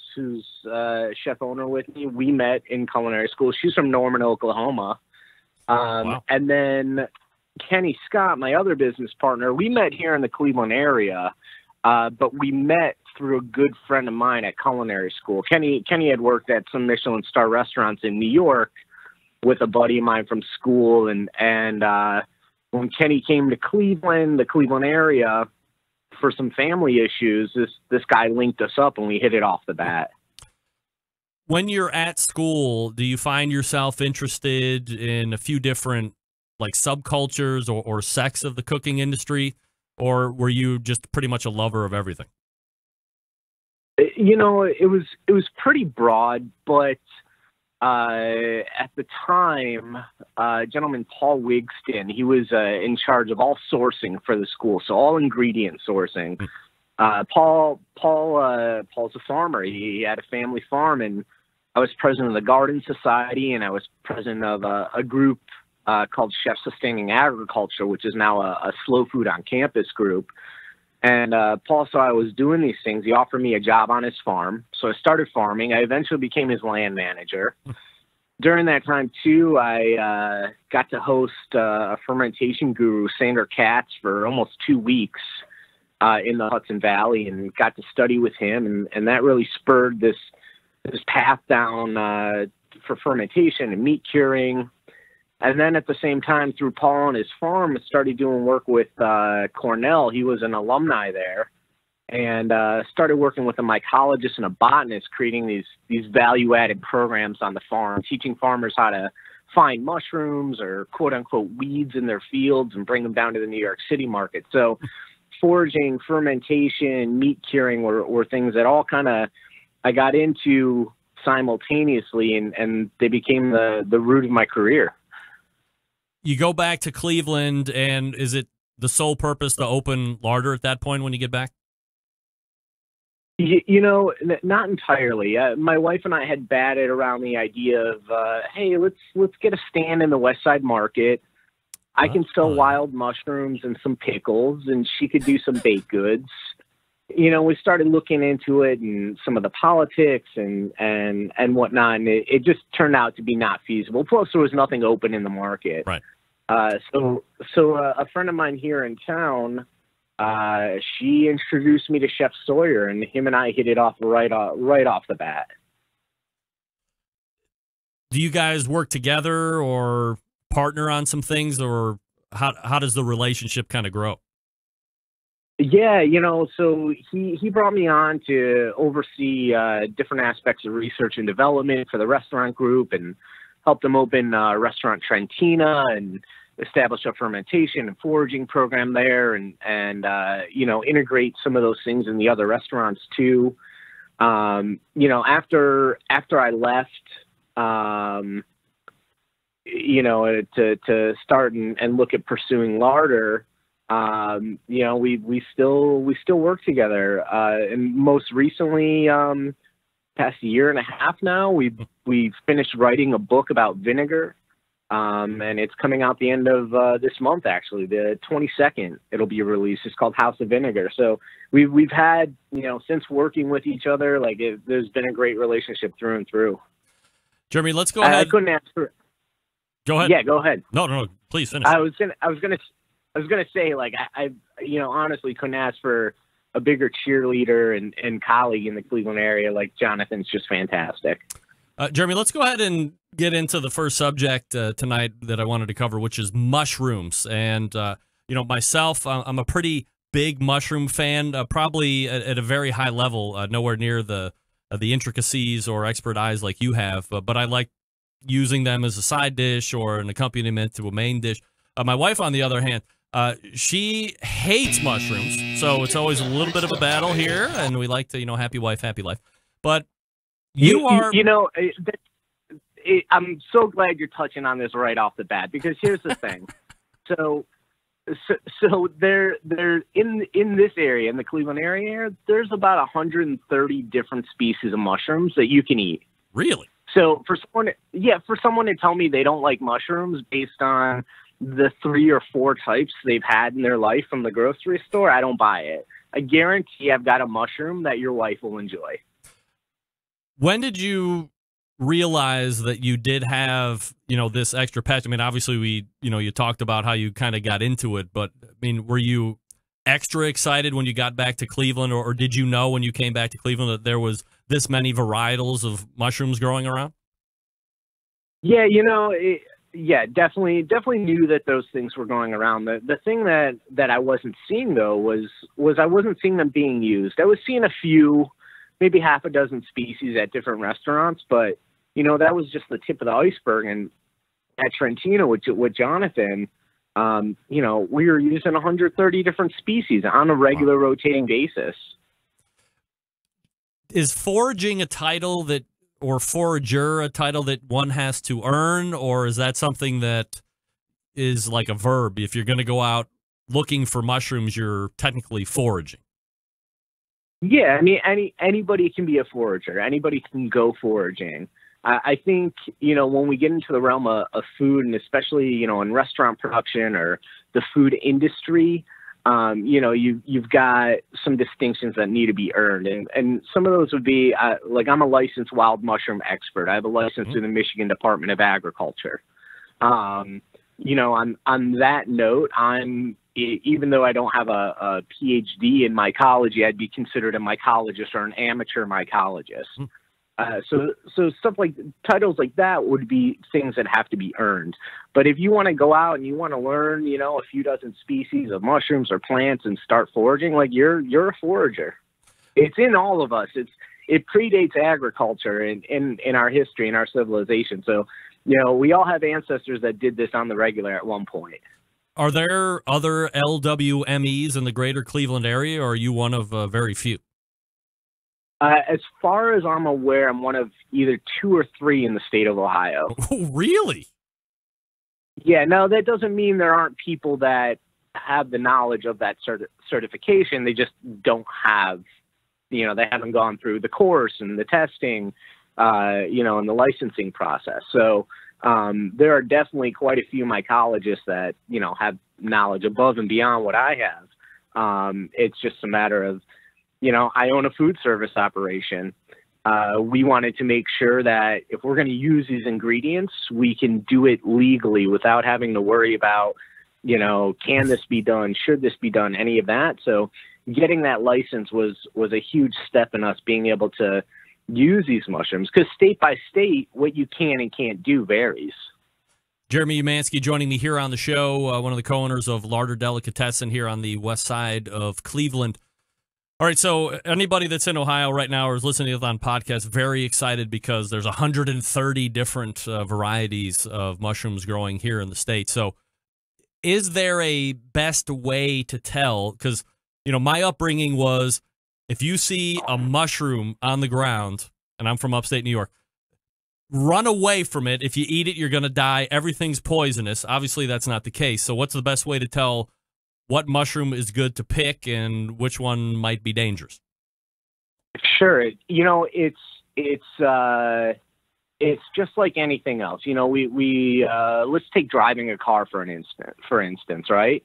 chef owner with me, we met in culinary school. She's from Norman, Oklahoma. Wow. And then Kenny Scott, my other business partner, we met here in the Cleveland area, but we met through a good friend of mine at culinary school. Kenny had worked at some Michelin star restaurants in New York with a buddy of mine from school. And when Kenny came to Cleveland, the Cleveland area, for some family issues, this guy linked us up and we hit it off the bat. When you're at school, do you find yourself interested in a few different like subcultures or sects of the cooking industry, or were you just pretty much a lover of everything? It was pretty broad, but at the time, gentleman Paul Wigston, he was in charge of all sourcing for the school, so all ingredient sourcing. Paul's a farmer. He had a family farm, and I was president of the Garden Society, and I was president of a group called Chef Sustaining Agriculture, which is now a slow food on campus group. And Paul saw I was doing these things. He offered me a job on his farm. So I started farming. I eventually became his land manager. During that time, too, I got to host a fermentation guru, Sander Katz, for almost 2 weeks in the Hudson Valley, and got to study with him. And that really spurred this path down for fermentation and meat curing. And then at the same time, through Paul and his farm, I started doing work with Cornell. He was an alumni there, and started working with a mycologist and a botanist, creating these value-added programs on the farm, teaching farmers how to find mushrooms or quote-unquote weeds in their fields and bring them down to the New York City market. So foraging, fermentation, meat curing were things that all kind of I got into simultaneously, and they became the root of my career. You go back to Cleveland, and is it the sole purpose to open Larder at that point when you get back? Not entirely. My wife and I had batted around the idea of, hey, let's get a stand in the West Side Market. I can sell wild mushrooms and some pickles, and she could do some baked goods. We started looking into it and some of the politics and whatnot, and it just turned out to be not feasible. Plus, there was nothing open in the market. Right. So a friend of mine here in town, she introduced me to Chef Sawyer, and him and I hit it off right off the bat. Do you guys work together or partner on some things, or how does the relationship kind of grow? Yeah, so he brought me on to oversee different aspects of research and development for the restaurant group, and helped them open restaurant Trentina and establish a fermentation and foraging program there, and integrate some of those things in the other restaurants too. After I left, to start and look at pursuing Larder, we still work together. And most recently, past year and a half now, we've finished writing a book about vinegar. And it's coming out the end of this month, actually, the 22nd. It'll be released. It's called House of Vinegar. So we've had, since working with each other, there's been a great relationship through and through. Jeremy, let's go ahead. I couldn't ask for. Go ahead. Yeah, go ahead. No, please finish. I was gonna say, I honestly couldn't ask for a bigger cheerleader and colleague in the Cleveland area. Like, Jonathan's just fantastic. Jeremy, let's go ahead and get into the first subject tonight that I wanted to cover, which is mushrooms. And, myself, I'm a pretty big mushroom fan, probably at a very high level, nowhere near the intricacies or expert eyes like you have. But I like using them as a side dish or an accompaniment to a main dish. My wife, on the other hand, she hates mushrooms. So it's always a little bit of a battle here. And we like to, happy wife, happy life. But I'm so glad you're touching on this right off the bat, because here's the thing. So there in this area, in the Cleveland area, there's about 130 different species of mushrooms that you can eat. Really? So for someone to tell me they don't like mushrooms based on the 3 or 4 types they've had in their life from the grocery store, I don't buy it. I guarantee I've got a mushroom that your wife will enjoy. When did you realize that you did have, this extra passion? I mean, obviously you talked about how you kind of got into it, but I mean, were you extra excited when you got back to Cleveland, or did you know when you came back to Cleveland that there was this many varietals of mushrooms growing around? Yeah, definitely knew that those things were going around. The thing that I wasn't seeing, though, was I wasn't seeing them being used. I was seeing a few, maybe half a dozen species at different restaurants, but that was just the tip of the iceberg. And at Trentino with Jonathan, we were using 130 different species on a regular rotating basis. Is foraging a title or forager a title that one has to earn, or is that something that is like a verb? If you're going to go out looking for mushrooms, you're technically foraging. Yeah, I mean, anybody can be a forager. Anybody can go foraging. I think, when we get into the realm of food, and especially, in restaurant production or the food industry, you've got some distinctions that need to be earned. And some of those would be, I'm a licensed wild mushroom expert. I have a license through the Michigan Department of Agriculture. On that note, even though I don't have a PhD in mycology, I'd be considered a mycologist or an amateur mycologist. So stuff like titles like that would be things that have to be earned. But if you want to go out and you want to learn, a few dozen species of mushrooms or plants and start foraging, you're a forager. It's in all of us. It predates agriculture in our history, in our civilization. So, we all have ancestors that did this on the regular at one point. Are there other LWMEs in the greater Cleveland area, or are you one of very few? As far as I'm aware, I'm one of either 2 or 3 in the state of Ohio. Oh, really? Yeah, no, that doesn't mean there aren't people that have the knowledge of that certification. They just don't have, they haven't gone through the course and the testing, and the licensing process. So there are definitely quite a few mycologists that, have knowledge above and beyond what I have. It's just a matter of, I own a food service operation. We wanted to make sure that if we're going to use these ingredients, we can do it legally without having to worry about, can this be done? Should this be done? Any of that. So getting that license was a huge step in us being able to use these mushrooms, because state by state, what you can and can't do varies. Jeremy Umansky joining me here on the show, one of the co-owners of Larder Delicatessen here on the west side of Cleveland. All right, so anybody that's in Ohio right now or is listening to this on podcast, very excited because there's 130 different varieties of mushrooms growing here in the state. So is there a best way to tell? Because, my upbringing was if you see a mushroom on the ground, and I'm from upstate New York, run away from it. If you eat it, you're going to die. Everything's poisonous. Obviously, that's not the case. So what's the best way to tell what mushroom is good to pick and which one might be dangerous? Sure. It's it's just like anything else. You know, we let's take driving a car for instance, right?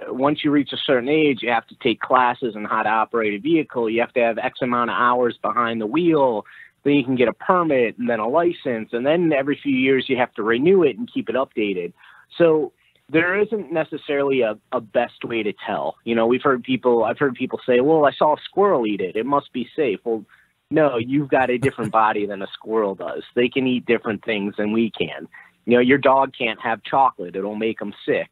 Once you reach a certain age, you have to take classes on how to operate a vehicle. You have to have X amount of hours behind the wheel. Then you can get a permit and then a license. And then every few years you have to renew it and keep it updated. So there isn't necessarily a best way to tell. You know, I've heard people say, well, I saw a squirrel eat it. It must be safe. Well, no, you've got a different body than a squirrel does. They can eat different things than we can. You know, your dog can't have chocolate. It'll make them sick.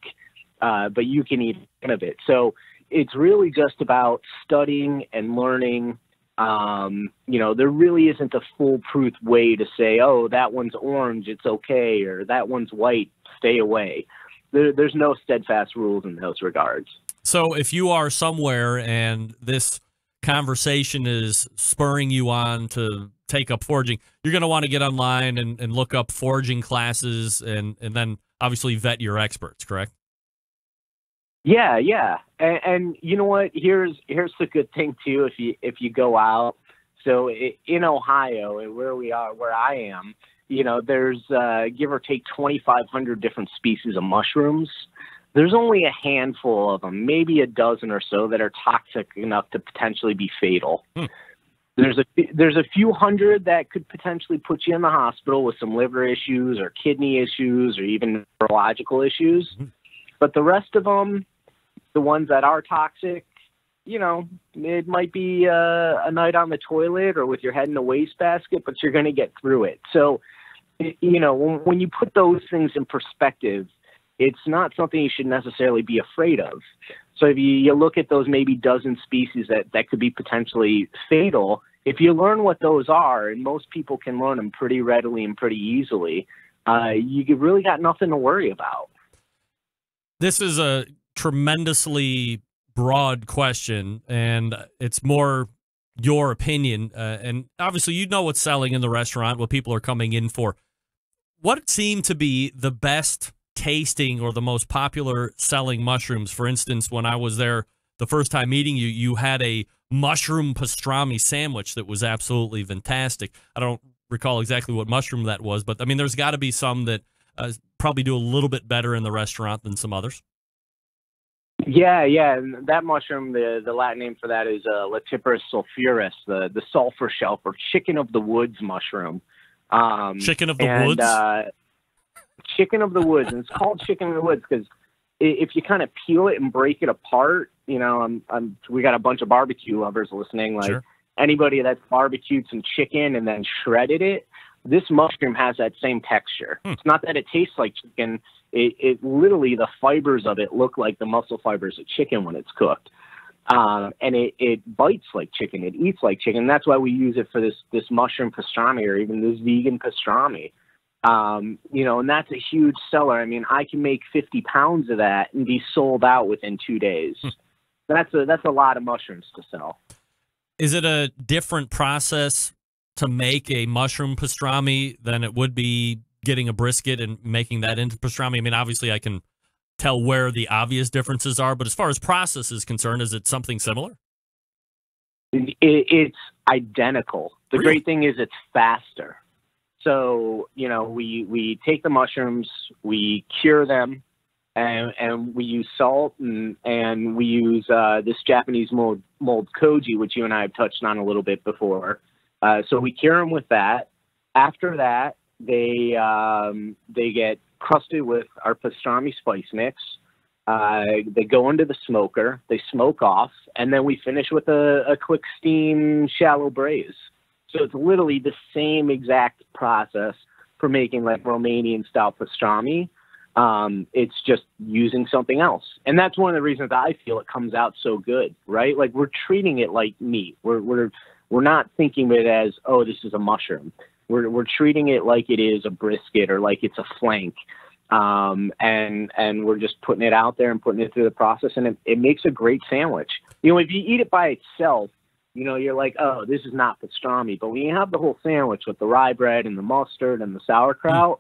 But you can eat none of it. So it's really just about studying and learning. You know, there really isn't a foolproof way to say, oh, that one's orange, it's okay, or that one's white, stay away. There's no steadfast rules in those regards. So if you are somewhere and this conversation is spurring you on to take up foraging, you're going to want to get online and look up foraging classes and then obviously vet your experts, correct? Yeah. And you know what? Here's the good thing too. If you go out, so in Ohio, where I am, you know, there's give or take 2,500 different species of mushrooms. There's only a handful of them, maybe a dozen or so, that are toxic enough to potentially be fatal. There's a few hundred that could potentially put you in the hospital with some liver issues or kidney issues or even neurological issues. But the rest of them, the ones that are toxic, you know, it might be a night on the toilet or with your head in a wastebasket, but you're going to get through it. So, you know, when you put those things in perspective, it's not something you should necessarily be afraid of. So if you look at those maybe dozen species that could be potentially fatal, if you learn what those are, and most people can learn them pretty readily and pretty easily, you really got nothing to worry about. This is a tremendously broad question, and it's more your opinion. And obviously, you know what's selling in the restaurant, what people are coming in for. What seemed to be the best tasting or the most popular selling mushrooms? For instance, when I was there the first time meeting you, you had a mushroom pastrami sandwich that was absolutely fantastic. I don't recall exactly what mushroom that was, but I mean, there's got to be some that probably do a little bit better in the restaurant than some others. Yeah. And that mushroom, the Latin name for that is Latiparus sulphureus, the sulfur shelf or chicken of the woods mushroom. Chicken of the woods? Chicken of the woods. And it's called chicken of the woods because if you kind of peel it and break it apart, you know, we got a bunch of barbecue lovers listening. Like Sure. Anybody that's barbecued some chicken and then shredded it, this mushroom has that same texture. It's not that it tastes like chicken. It literally, the fibers of it look like the muscle fibers of chicken when it's cooked. And it bites like chicken. It eats like chicken. That's why we use it for this mushroom pastrami or even this vegan pastrami. You know, and that's a huge seller. I mean, I can make 50 pounds of that and be sold out within 2 days. That's a lot of mushrooms to sell. Is it a different process to make a mushroom pastrami than it would be getting a brisket and making that into pastrami? I mean, obviously I can tell where the obvious differences are, but as far as process is concerned, is it something similar? It's identical. The Really? great thing is it's faster. So, you know, we take the mushrooms, we cure them, and we use salt and we use this Japanese mold koji, which you and I have touched on a little bit before. So we cure them with that. After that, they get crusted with our pastrami spice mix. They go into the smoker, they smoke off, and then we finish with a quick steam shallow braise. So it's literally the same exact process for making like Romanian style pastrami. It's just using something else. And that's one of the reasons I feel it comes out so good, right? Like we're treating it like meat. We're not thinking of it as, oh, this is a mushroom. We're treating it like it is a brisket or like it's a flank. And we're just putting it out there and putting it through the process, and it makes a great sandwich. You know, if you eat it by itself, you know, you're like, oh, this is not pastrami. But when you have the whole sandwich with the rye bread and the mustard and the sauerkraut,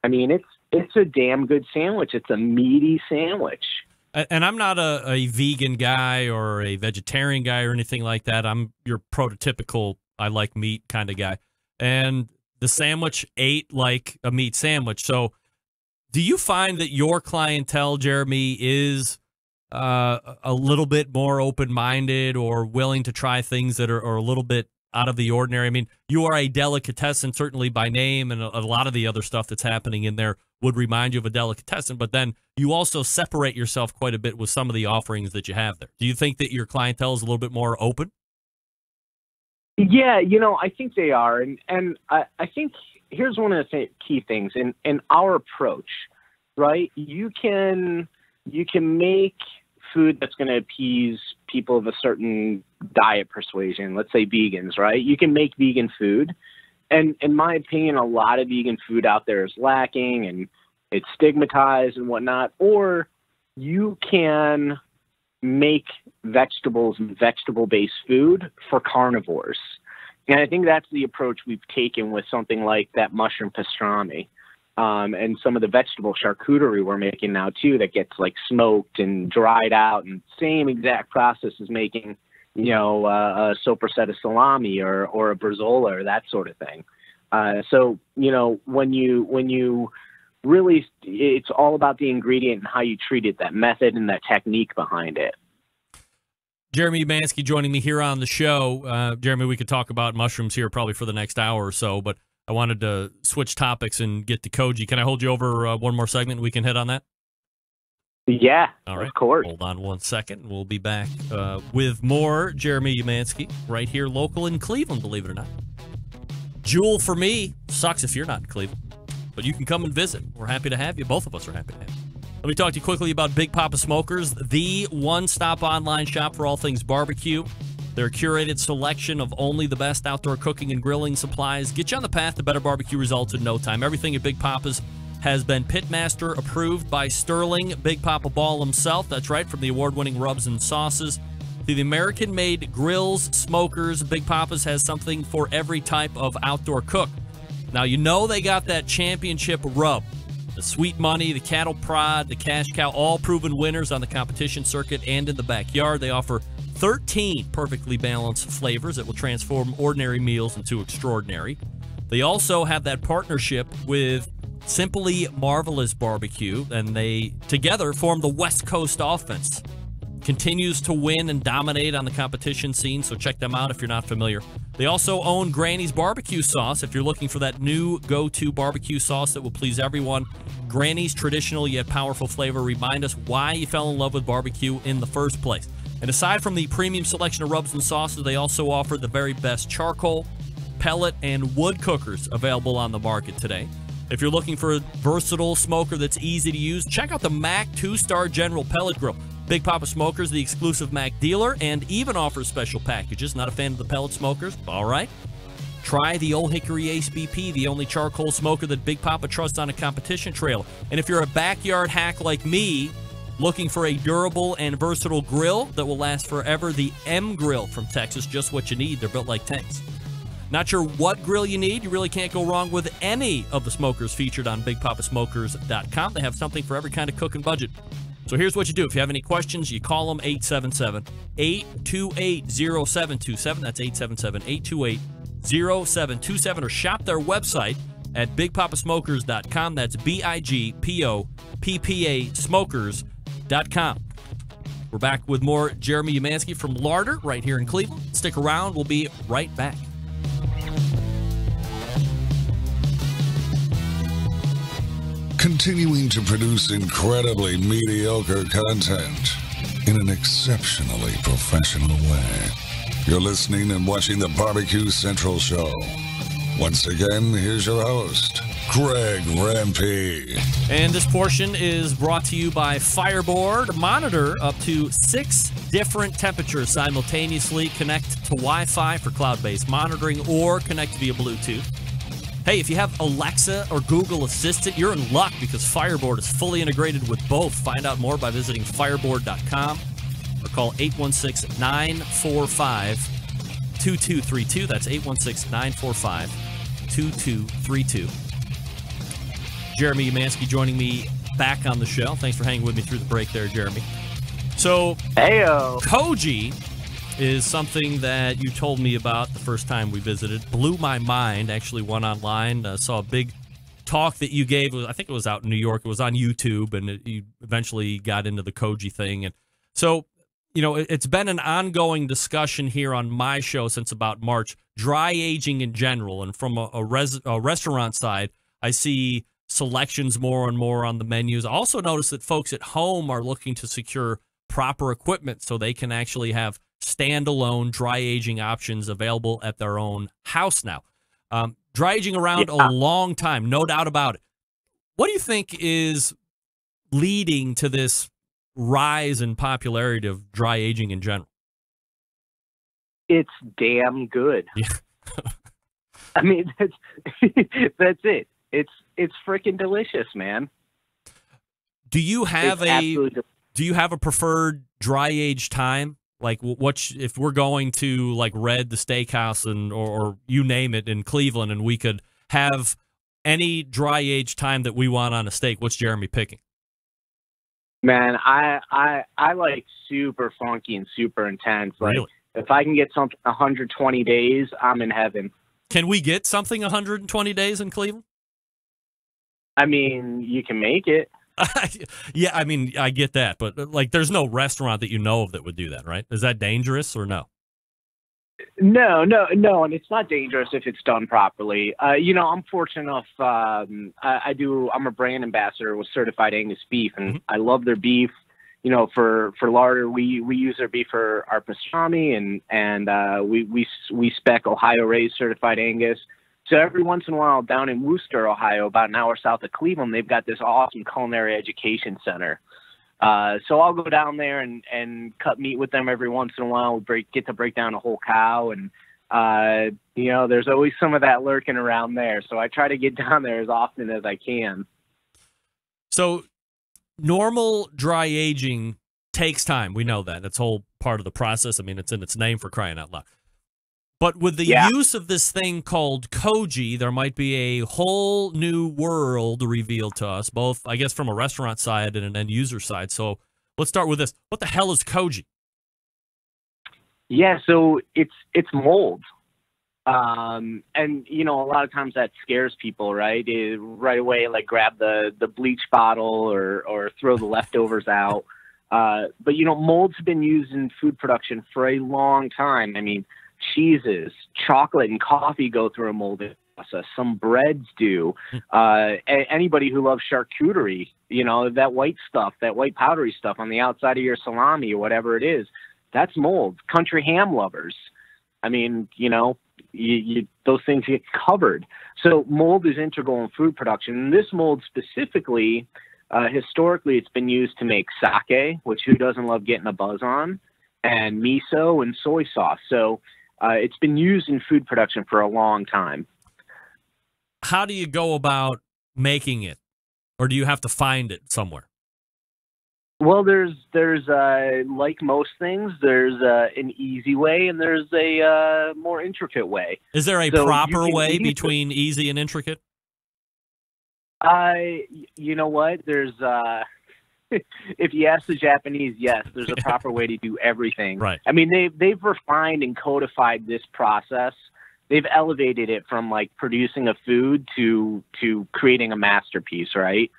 I mean, it's a damn good sandwich. It's a meaty sandwich. And I'm not a vegan guy or a vegetarian guy or anything like that. I'm your prototypical I like meat kind of guy. And the sandwich ate like a meat sandwich. So do you find that your clientele, Jeremy, is a little bit more open-minded or willing to try things that are a little bit out of the ordinary? I mean, you are a delicatessen, certainly by name, and a lot of the other stuff that's happening in there would remind you of a delicatessen, but then you also separate yourself quite a bit with some of the offerings that you have there. Do you think that your clientele is a little bit more open? Yeah, I think they are. And I think here's one of the key things in our approach, right? You can make food that's going to appease people of a certain diet persuasion, let's say vegans, right? You can make vegan food. And in my opinion, a lot of vegan food out there is lacking and it's stigmatized and whatnot. Or you can make vegetables and vegetable-based food for carnivores. And I think that's the approach we've taken with something like that mushroom pastrami. And some of the vegetable charcuterie we're making now too, that gets like smoked and dried out, and same exact process as making, a sopressata salami or a bresaola or that sort of thing. So when you really, it's all about the ingredient and how you treat it, that method and that technique behind it. Jeremy Umansky joining me here on the show. Jeremy, we could talk about mushrooms here probably for the next hour or so, but I wanted to switch topics and get to Koji. Can I hold you over one more segment? We can hit on that? Yeah, all right. Of course. Hold on one second. We'll be back with more Jeremy Umansky right here local in Cleveland, believe it or not. Jewel for me. Sucks if you're not in Cleveland, but you can come and visit. We're happy to have you. Both of us are happy to have you. Let me talk to you quickly about Big Papa Smokers, the one-stop online shop for all things barbecue. Their curated selection of only the best outdoor cooking and grilling supplies get you on the path to better barbecue results in no time. Everything at Big Papa's has been Pitmaster approved by Sterling Big Papa Ball himself. That's right, from the award-winning rubs and sauces to the American-made grills, smokers. Big Papa's has something for every type of outdoor cook. Now, they got that championship rub. The Sweet Money, the Cattle Prod, the Cash Cow, all proven winners on the competition circuit and in the backyard. They offer 13 perfectly balanced flavors that will transform ordinary meals into extraordinary. They also have that partnership with Simply Marvelous Barbecue, and they together form the West Coast Offense. Continues to win and dominate on the competition scene, so check them out if you're not familiar. They also own Granny's Barbecue Sauce. If you're looking for that new go-to barbecue sauce that will please everyone, Granny's traditional yet powerful flavor remind us why you fell in love with barbecue in the first place. And aside from the premium selection of rubs and sauces, they also offer the very best charcoal, pellet, and wood cookers available on the market today. If you're looking for a versatile smoker that's easy to use, check out the Mac 2-Star General Pellet Grill. Big Papa Smokers, the exclusive Mac dealer, and even offers special packages. Not a fan of the pellet smokers? All right. Try the Old Hickory Ace BP, the only charcoal smoker that Big Papa trusts on a competition trail. And if you're a backyard hack like me, looking for a durable and versatile grill that will last forever, the M Grill from Texas, just what you need. They're built like tanks. Not sure what grill you need? You really can't go wrong with any of the smokers featured on BigPapaSmokers.com. They have something for every kind of cook and budget. So here's what you do. If you have any questions, you call them 877-828-0727. That's 877-828-0727. Or shop their website at BigPapaSmokers.com. That's BIGPOPPA Smokers.com. We're back with more Jeremy Umansky from Larder right here in Cleveland. Stick around. We'll be right back. Continuing to produce incredibly mediocre content in an exceptionally professional way. You're listening and watching the Barbecue Central Show. Once again, here's your host, Greg Rempe. And this portion is brought to you by Fireboard. Monitor up to 6 different temperatures simultaneously. Connect to Wi-Fi for cloud-based monitoring or connect via Bluetooth. Hey, if you have Alexa or Google Assistant, you're in luck because Fireboard is fully integrated with both. Find out more by visiting fireboard.com or call 816-945-2232. That's 816-945-2232. Jeremy Umansky joining me back on the show. Thanks for hanging with me through the break there, Jeremy. So, Heyo. Koji is something that you told me about the first time we visited. Blew my mind. Actually went online, saw a big talk that you gave. I think it was out in New York. It was on YouTube, and you eventually got into the Koji thing. And so, it's been an ongoing discussion here on my show since about March, dry aging in general. And from a restaurant side, I see selections more and more on the menus. I also notice that folks at home are looking to secure proper equipment so they can actually have standalone dry aging options available at their own house now. Dry aging around a long time, no doubt about it. What do you think is leading to this rise in popularity of dry aging in general? It's damn good. Yeah. I mean, that's it. It's freaking delicious, man. Do you have a preferred dry age time? Like, if we're going to like Red, the steakhouse, or you name it in Cleveland, and we could have any dry age time that we want on a steak, what's Jeremy picking? Man, I like super funky and super intense. Like, really? If I can get something 120 days, I'm in heaven. Can we get something 120 days in Cleveland? I mean, you can make it. Yeah, I mean, I get that, but like, there's no restaurant that you know of that would do that, right? Is that dangerous or no? No, and it's not dangerous if it's done properly. I'm fortunate enough. I'm a brand ambassador with Certified Angus Beef, and I love their beef. For larder, we use their beef for our pastrami, and we spec Ohio raised Certified Angus. So every once in a while, down in Worcester, Ohio, about an hour south of Cleveland, they've got this awesome culinary education center. So I'll go down there and cut meat with them every once in a while. We get to break down a whole cow, and there's always some of that lurking around there. So I try to get down there as often as I can. So normal dry aging takes time. We know that. That's whole part of the process. I mean, it's in its name, for crying out loud. But with the use of this thing called Koji, there might be a whole new world revealed to us, both, I guess, from a restaurant side and an end user side. So let's start with this. What the hell is Koji? Yeah, so it's mold. And, a lot of times that scares people, right? Right away, like, grab the bleach bottle or throw the leftovers out. But, mold's been used in food production for a long time. I mean, cheeses, chocolate, and coffee go through a molding process. Some breads do. Anybody who loves charcuterie, that white stuff, that white powdery stuff on the outside of your salami or whatever it is, that's mold. Country ham lovers. I mean, those things get covered. So mold is integral in food production. And this mold specifically, historically, it's been used to make sake, which who doesn't love getting a buzz on, and miso and soy sauce. So it's been used in food production for a long time. How do you go about making it? Or do you have to find it somewhere? Well, there's like most things, there's an easy way and there's a more intricate way. Is there a proper way between easy and intricate? You know what? There's if you ask the Japanese, yes, there's a proper way to do everything. Right. I mean, they've refined and codified this process. They've elevated it from like producing a food to creating a masterpiece, right?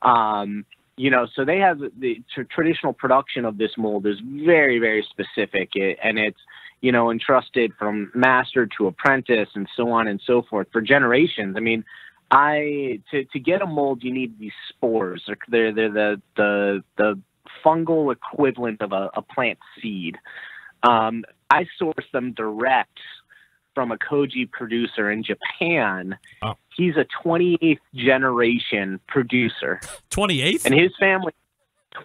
So they have the traditional production of this mold is very, very specific, and it's entrusted from master to apprentice and so on and so forth for generations. I mean, to get a mold, you need these spores. They're the fungal equivalent of a plant seed. I source them direct from a Koji producer in Japan. Oh. He's a 28th generation producer. 28th? And his family,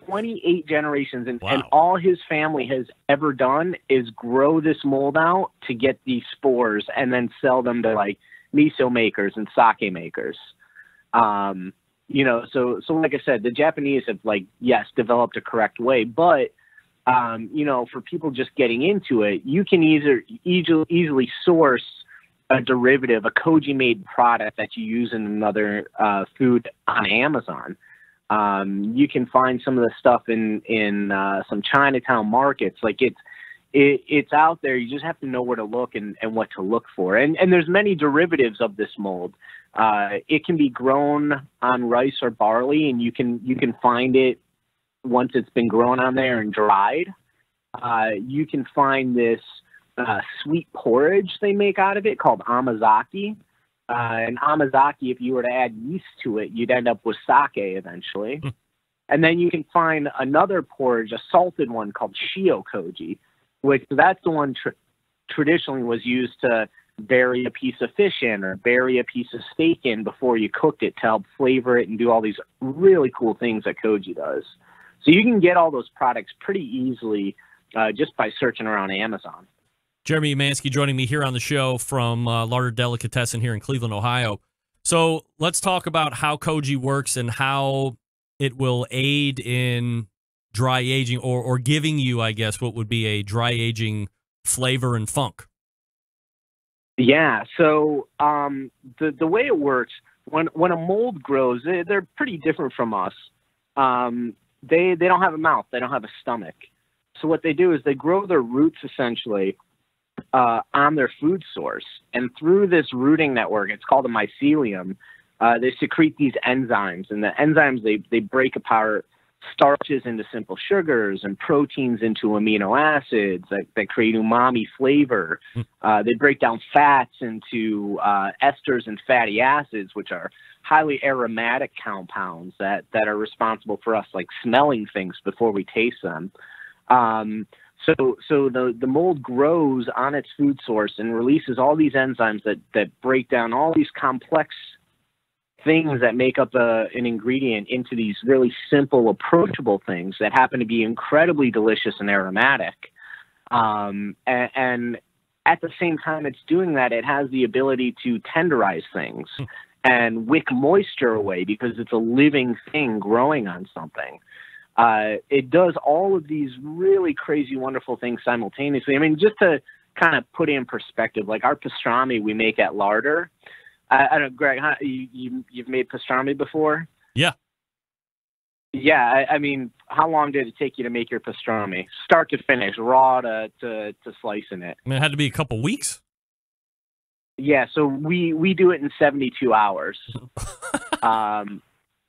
28 generations. And, wow. And all his family has ever done is grow this mold out to get these spores and then sell them to like miso makers and sake makers. So like I said, the Japanese have developed a correct way, but for people just getting into it, you can easily source a derivative, a Koji-made product that you use in another food on Amazon. You can find some of the stuff in some Chinatown markets. Like it's out there. You just have to know where to look and what to look for. And there's many derivatives of this mold. It can be grown on rice or barley, and you can find it once it's been grown on there and dried. You can find this sweet porridge they make out of it called amazaki. And amazaki, if you were to add yeast to it, you'd end up with sake eventually. And then you can find another porridge, a salted one called shio koji, which that's the one traditionally was used to bury a piece of fish in or bury a piece of steak in before you cooked it to help flavor it and do all these really cool things that koji does. So you can get all those products pretty easily just by searching around Amazon. Jeremy Umansky joining me here on the show from Larder Delicatessen here in Cleveland, Ohio. So let's talk about how koji works and how it will aid in dry aging or giving you, I guess, what would be a dry aging flavor and funk. Yeah, so the way it works, when a mold grows, they're pretty different from us. They don't have a mouth. They don't have a stomach. So what they do is they grow their roots essentially on their food source. And through this rooting network, it's called a mycelium, they secrete these enzymes. And the enzymes, they break apart starches into simple sugars and proteins into amino acids that create umami flavor. They break down fats into esters and fatty acids, which are highly aromatic compounds that are responsible for us like smelling things before we taste them. So the mold grows on its food source and releases all these enzymes that break down all these complex things that make up an ingredient into these really simple, approachable things that happen to be incredibly delicious and aromatic. And at the same time it's doing that, it has the ability to tenderize things and wick moisture away because it's a living thing growing on something. It does all of these really crazy, wonderful things simultaneously. I mean, just to kind of put it in perspective, like our pastrami we make at Larder. I don't know, Greg, you've made pastrami before? Yeah. Yeah, I mean, how long did it take you to make your pastrami? Start to finish, raw to slicing it? I mean, it had to be a couple weeks. Yeah, so we do it in 72 hours.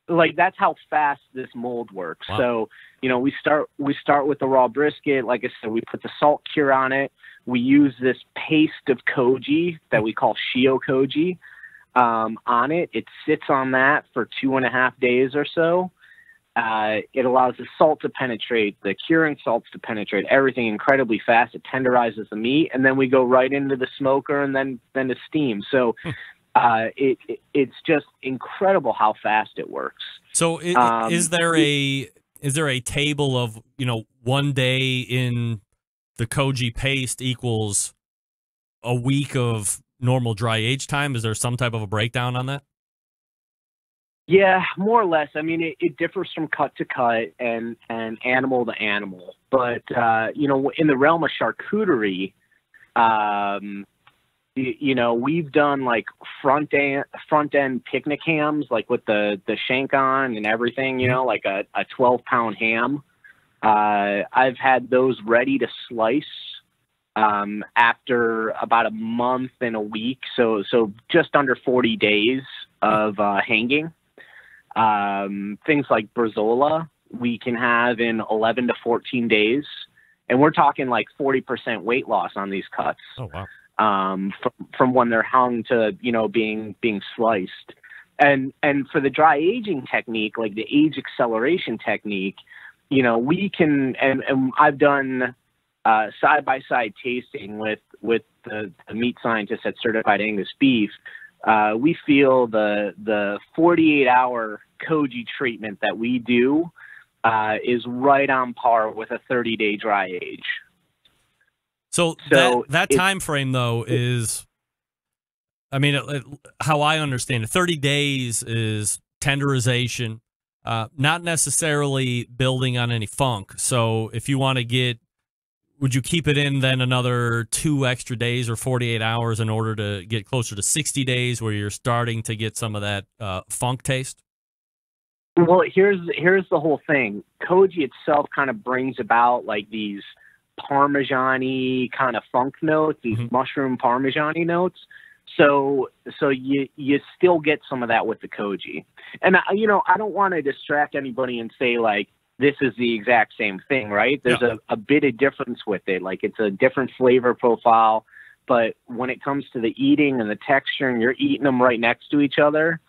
Like that's how fast this mold works. Wow. So, we start with the raw brisket. Like I said, we put the salt cure on it. We use this paste of koji that we call shio koji on it. It sits on that for 2.5 days or so. It allows the salt to penetrate, the curing salts to penetrate everything incredibly fast. It tenderizes the meat, and then we go right into the smoker and then to steam. So it's just incredible how fast it works. So is there a table of 1 day in the koji paste equals a week of normal dry age time? Is there some type of a breakdown on that? Yeah, more or less. I mean, it differs from cut to cut and animal to animal. But, in the realm of charcuterie, we've done like front end picnic hams, like with the shank on and everything, like a 12-pound ham. I've had those ready to slice after about a month and a week. So just under 40 days of hanging. Things like Brezola we can have in 11 to 14 days. And we're talking like 40% weight loss on these cuts. Oh, wow. From when they're hung to, being sliced. And for the dry aging technique, like the age acceleration technique, we can, and I've done side-by-side tasting with the meat scientists at Certified Angus Beef. We feel the 48-hour koji treatment that we do is right on par with a 30-day dry age. So that time frame, though, is, I mean, how I understand it, 30 days is tenderization, not necessarily building on any funk. So if you want to get, would you keep it in then another 2 extra days or 48 hours in order to get closer to 60 days where you're starting to get some of that funk taste? Well, here's the whole thing. Koji itself kind of brings about like these Parmesan-y kind of funk notes, these mushroom Parmesan-y notes. So you still get some of that with the koji. And, I don't want to distract anybody and say, like, this is the exact same thing, right? There's a bit of difference with it. Like, it's a different flavor profile. But when it comes to the eating and the texture, and you're eating them right next to each other,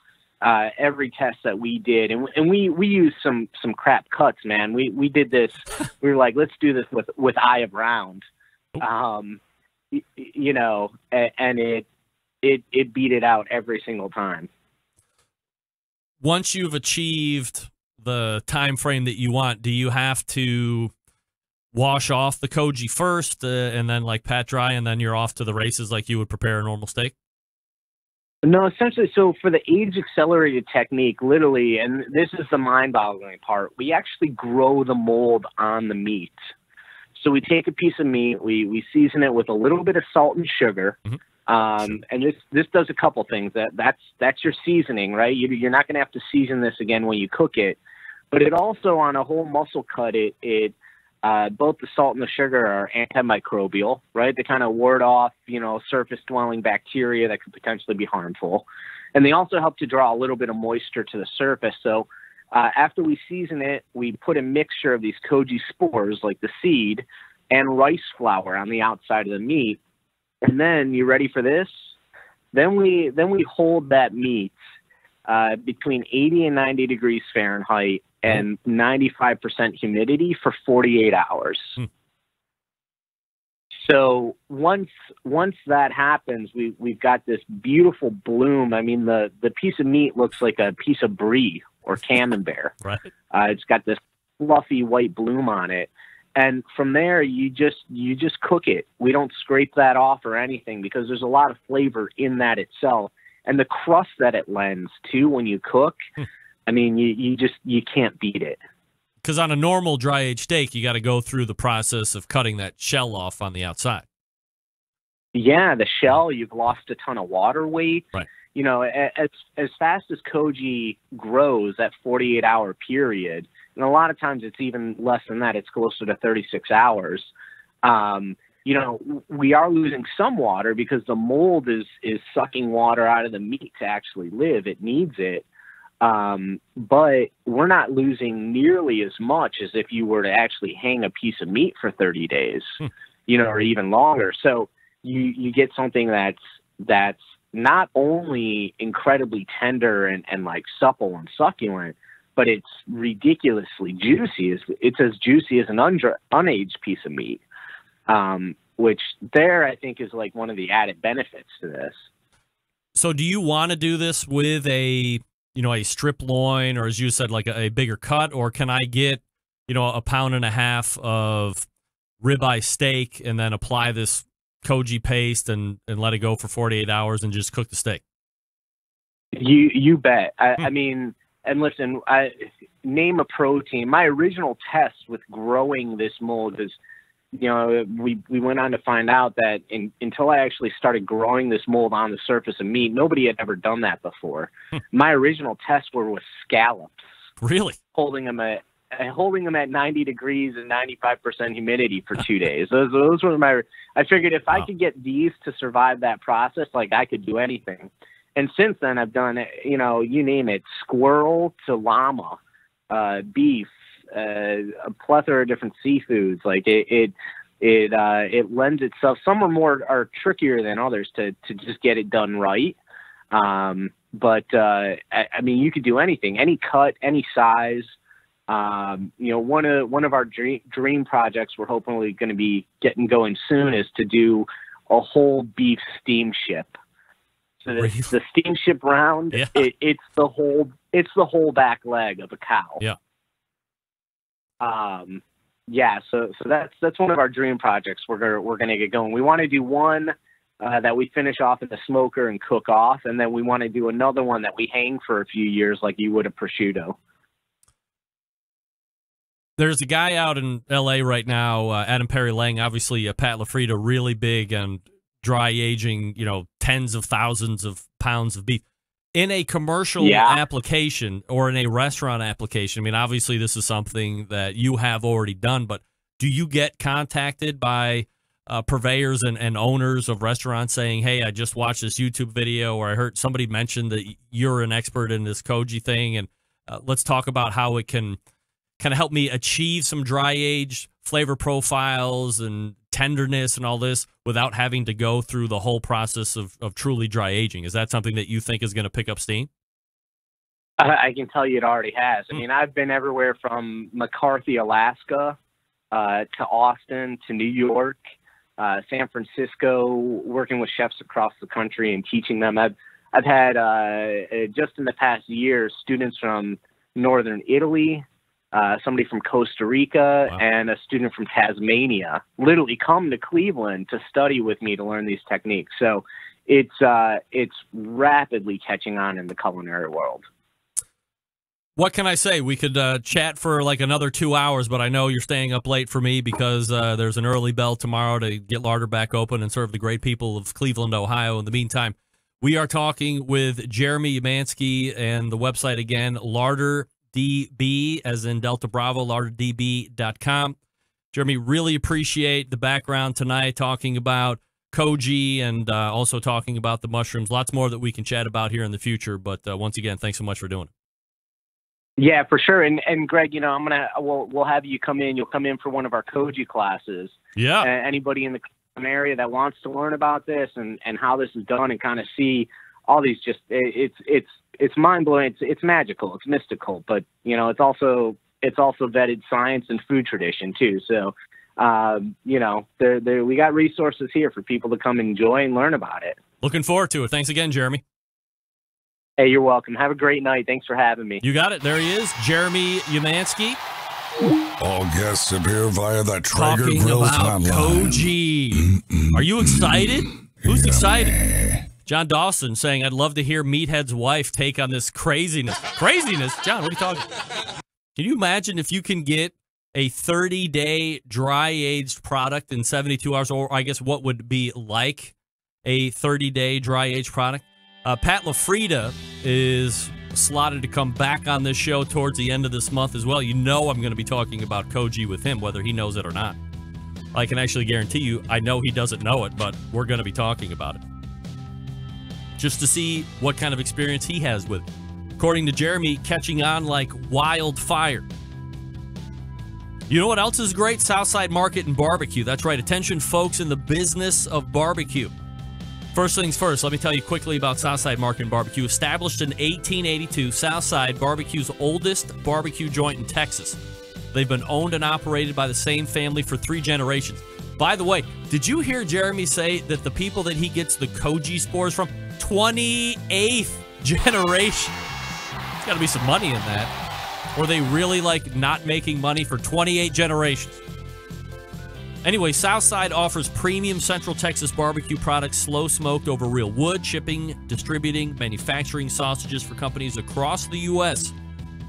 every test that we did, and we used some crap cuts, man. We did this. We were like, let's do this with eye of round, and it beat it out every single time. Once you've achieved the time frame that you want, do you have to wash off the koji first and then like pat dry, and then you're off to the races like you would prepare a normal steak? No, essentially, so for the age-accelerated technique, literally, and this is the mind-boggling part, we actually grow the mold on the meat. So we take a piece of meat, we season it with a little bit of salt and sugar, and this does a couple things. That's your seasoning, right? You're not going to have to season this again when you cook it, but it also, on a whole muscle cut, both the salt and the sugar are antimicrobial, right? They kind of ward off, surface-dwelling bacteria that could potentially be harmful. And they also help to draw a little bit of moisture to the surface. So after we season it, we put a mixture of these koji spores, like the seed, and rice flour on the outside of the meat. And then, you ready for this? Then we hold that meat between 80 and 90 degrees Fahrenheit and 95% humidity for 48 hours. So once that happens, we've got this beautiful bloom. I mean, the piece of meat looks like a piece of brie or camembert. Right. It's got this fluffy white bloom on it. And from there, you just cook it. We don't scrape that off or anything, because there's a lot of flavor in that itself. And the crust that it lends too when you cook, I mean, you can't beat it. Because on a normal dry aged steak, you got to go through the process of cutting that shell off on the outside. Yeah, the shell, you've lost a ton of water weight. Right. As fast as koji grows, that 48-hour period, and a lot of times it's even less than that. It's closer to 36 hours. We are losing some water because the mold is sucking water out of the meat to actually live. It needs it. But we're not losing nearly as much as if you were to actually hang a piece of meat for 30 days, or even longer. So you get something that's not only incredibly tender and like supple and succulent, but it's ridiculously juicy. It's as juicy as an unaged piece of meat, which there I think is like one of the added benefits to this. So do you want to do this with a strip loin, or as you said, like a bigger cut, or can I get, a pound and a half of ribeye steak and then apply this koji paste and let it go for 48 hours and just cook the steak? You bet. I mean, and listen, name a protein. My original test with growing this mold is, we went on to find out that until I actually started growing this mold on the surface of meat, nobody had ever done that before. My original tests were with scallops. Really? Holding them at 90 degrees and 95% humidity for 2 days. Those were I figured if I could get these to survive that process, like, I could do anything. And since then I've done, you name it, squirrel to llama, beef, a plethora of different seafoods. Like it lends itself. Some are trickier than others to just get it done right. But I mean, you could do anything, any cut, any size. One of our dream projects we're hopefully going to be getting going soon is to do a whole beef steamship. So the steamship round, yeah. It's the whole back leg of a cow. Yeah. So that's one of our dream projects we're gonna get going. We want to do one that we finish off in the smoker and cook off, and then we want to do another one that we hang for a few years like you would a prosciutto. There's a guy out in L.A. right now, Adam Perry Lang, obviously Pat LaFrida, really big on dry aging, tens of thousands of pounds of beef. In a commercial application or in a restaurant application, I mean, obviously this is something that you have already done, but Do you get contacted by purveyors and owners of restaurants saying, hey, I just watched this YouTube video, or I heard somebody mention that you're an expert in this koji thing, and let's talk about how it can kind of help me achieve some dry age flavor profiles and tenderness and all this without having to go through the whole process of truly dry aging? Is that something that you think is going to pick up steam? I can tell you it already has. I mean, I've been everywhere from McCarthy, Alaska, to Austin, to New York, San Francisco, working with chefs across the country and teaching them. I've had just in the past year students from northern Italy, somebody from Costa Rica, and a student from Tasmania literally come to Cleveland to study with me to learn these techniques. So it's rapidly catching on in the culinary world. What can I say? We could chat for like another 2 hours, but I know you're staying up late for me because there's an early bell tomorrow to get Larder back open and serve the great people of Cleveland, Ohio. In the meantime, we are talking with Jeremy Umansky, and the website again, LarderDB, as in Delta Bravo, larderdb.com. Jeremy, really appreciate the background tonight, talking about koji and also talking about the mushrooms. Lots more that we can chat about here in the future, but once again, thanks so much for doing it. Yeah, for sure. And Greg, you know, we'll have you come in. You'll come in for one of our koji classes. Yeah. Anybody in the area that wants to learn about this and how this is done and kind of see all these, just it's mind blowing. It's magical. It's mystical, but you know, it's also vetted science and food tradition too. So, you know, we got resources here for people to come enjoy and learn about it. Looking forward to it. Thanks again, Jeremy. Hey, you're welcome. Have a great night. Thanks for having me. You got it. There he is, Jeremy Umansky. All guests appear via the Traeger Talking Grills about hotline. koji. Are you excited? Who's excited? John Dawson saying, I'd love to hear Meathead's wife take on this craziness. Craziness? John, what are you talking about? Can you imagine if you can get a 30-day dry-aged product in 72 hours, or I guess what would be like a 30-day dry-aged product? Pat LaFrida is slotted to come back on this show towards the end of this month as well. You know I'm going to be talking about koji with him, whether he knows it or not. I can actually guarantee you, I know he doesn't know it, but we're going to be talking about it. Just to see what kind of experience he has with it. According to Jeremy, catching on like wildfire. You know what else is great? Southside Market and Barbecue. That's right. Attention, folks in the business of barbecue. First things first, let me tell you quickly about Southside Market and Barbecue. Established in 1882, Southside Barbecue's oldest barbecue joint in Texas. They've been owned and operated by the same family for 3 generations. By the way, did you hear Jeremy say that the people that he gets the koji spores from, 28th generation? There's got to be some money in that. Or they really like not making money for 28 generations. Anyway, Southside offers premium Central Texas barbecue products, slow smoked over real wood, shipping, distributing, manufacturing sausages for companies across the U.S.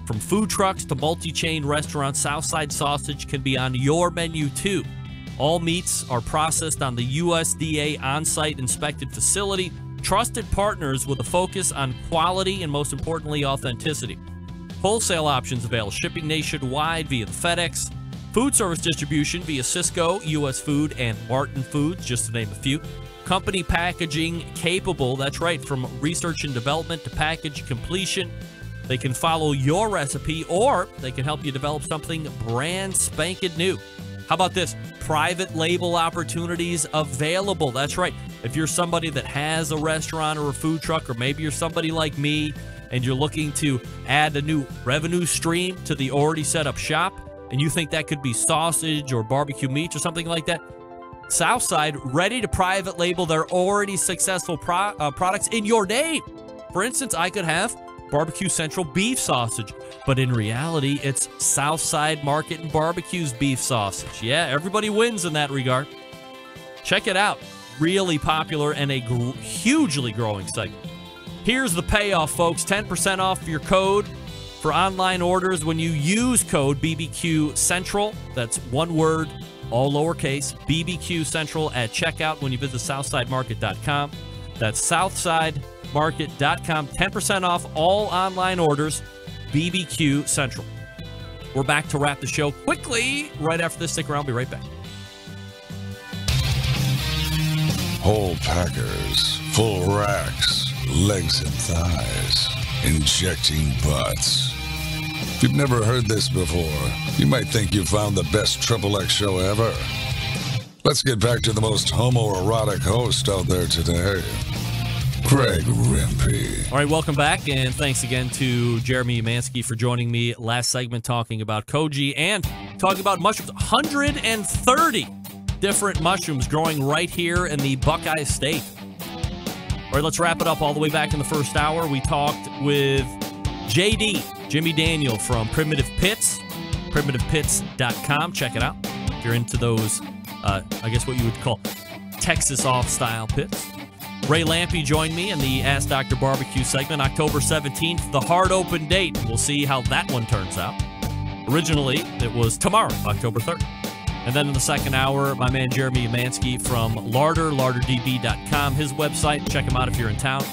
From food trucks to multi-chain restaurants, Southside sausage can be on your menu too. All meats are processed on the USDA on-site inspected facility. Trusted partners with a focus on quality and, most importantly, authenticity. Wholesale options available, shipping nationwide via the FedEx. Food service distribution via Cisco, U.S. Food, and Martin Foods, just to name a few. Company packaging capable, that's right, from research and development to package completion. They can follow your recipe, or they can help you develop something brand spanking new. How about this? Private label opportunities available. That's right. If you're somebody that has a restaurant or a food truck, or maybe you're somebody like me and you're looking to add a new revenue stream to the already set up shop, and you think that could be sausage or barbecue meats or something like that, Southside ready to private label their already successful products in your name. For instance, I could have Barbecue Central beef sausage, but in reality, it's Southside Market and Barbecue's beef sausage. Yeah, everybody wins in that regard. Check it out. Really popular and a hugely growing segment. Here's the payoff, folks. 10% off your code for online orders when you use code BBQ Central. That's one word, all lowercase, BBQ Central at checkout when you visit SouthsideMarket.com. That's SouthsideMarket.com. 10% off all online orders, BBQ Central. We're back to wrap the show quickly right after this. Stick around. I'll be right back. Whole packers, full racks, legs and thighs, injecting butts. If you've never heard this before, you might think you found the best XXX show ever. Let's get back to the most homoerotic host out there today, Greg Rempe. All right, welcome back, and thanks again to Jeremy Umansky for joining me last segment talking about Koji and talking about mushrooms. 130 different mushrooms growing right here in the Buckeye State. All right, let's wrap it up all the way back in the first hour. We talked with JD, Jimmy Daniel from Primitive Pits, primitivepits.com. Check it out if you're into those, I guess what you would call Texas off-style pits. Ray Lampe joined me in the Ask Dr. Barbecue segment, October 17th, the hard open date. We'll see how that one turns out. Originally, it was tomorrow, October 3rd. And then in the second hour, my man Jeremy Umansky from larderdb.com, his website. Check him out if you're in town.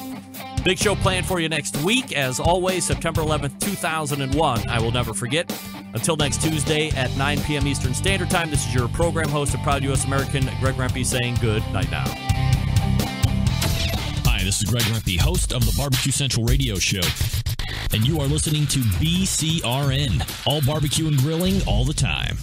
Big show planned for you next week. As always, September 11th, 2001. I will never forget. Until next Tuesday at 9 p.m. Eastern Standard Time, this is your program host and proud U.S. American, Greg Rempe, saying good night now. Hi, this is Greg Rempe, host of the Barbecue Central Radio Show. And you are listening to BCRN, all barbecue and grilling all the time.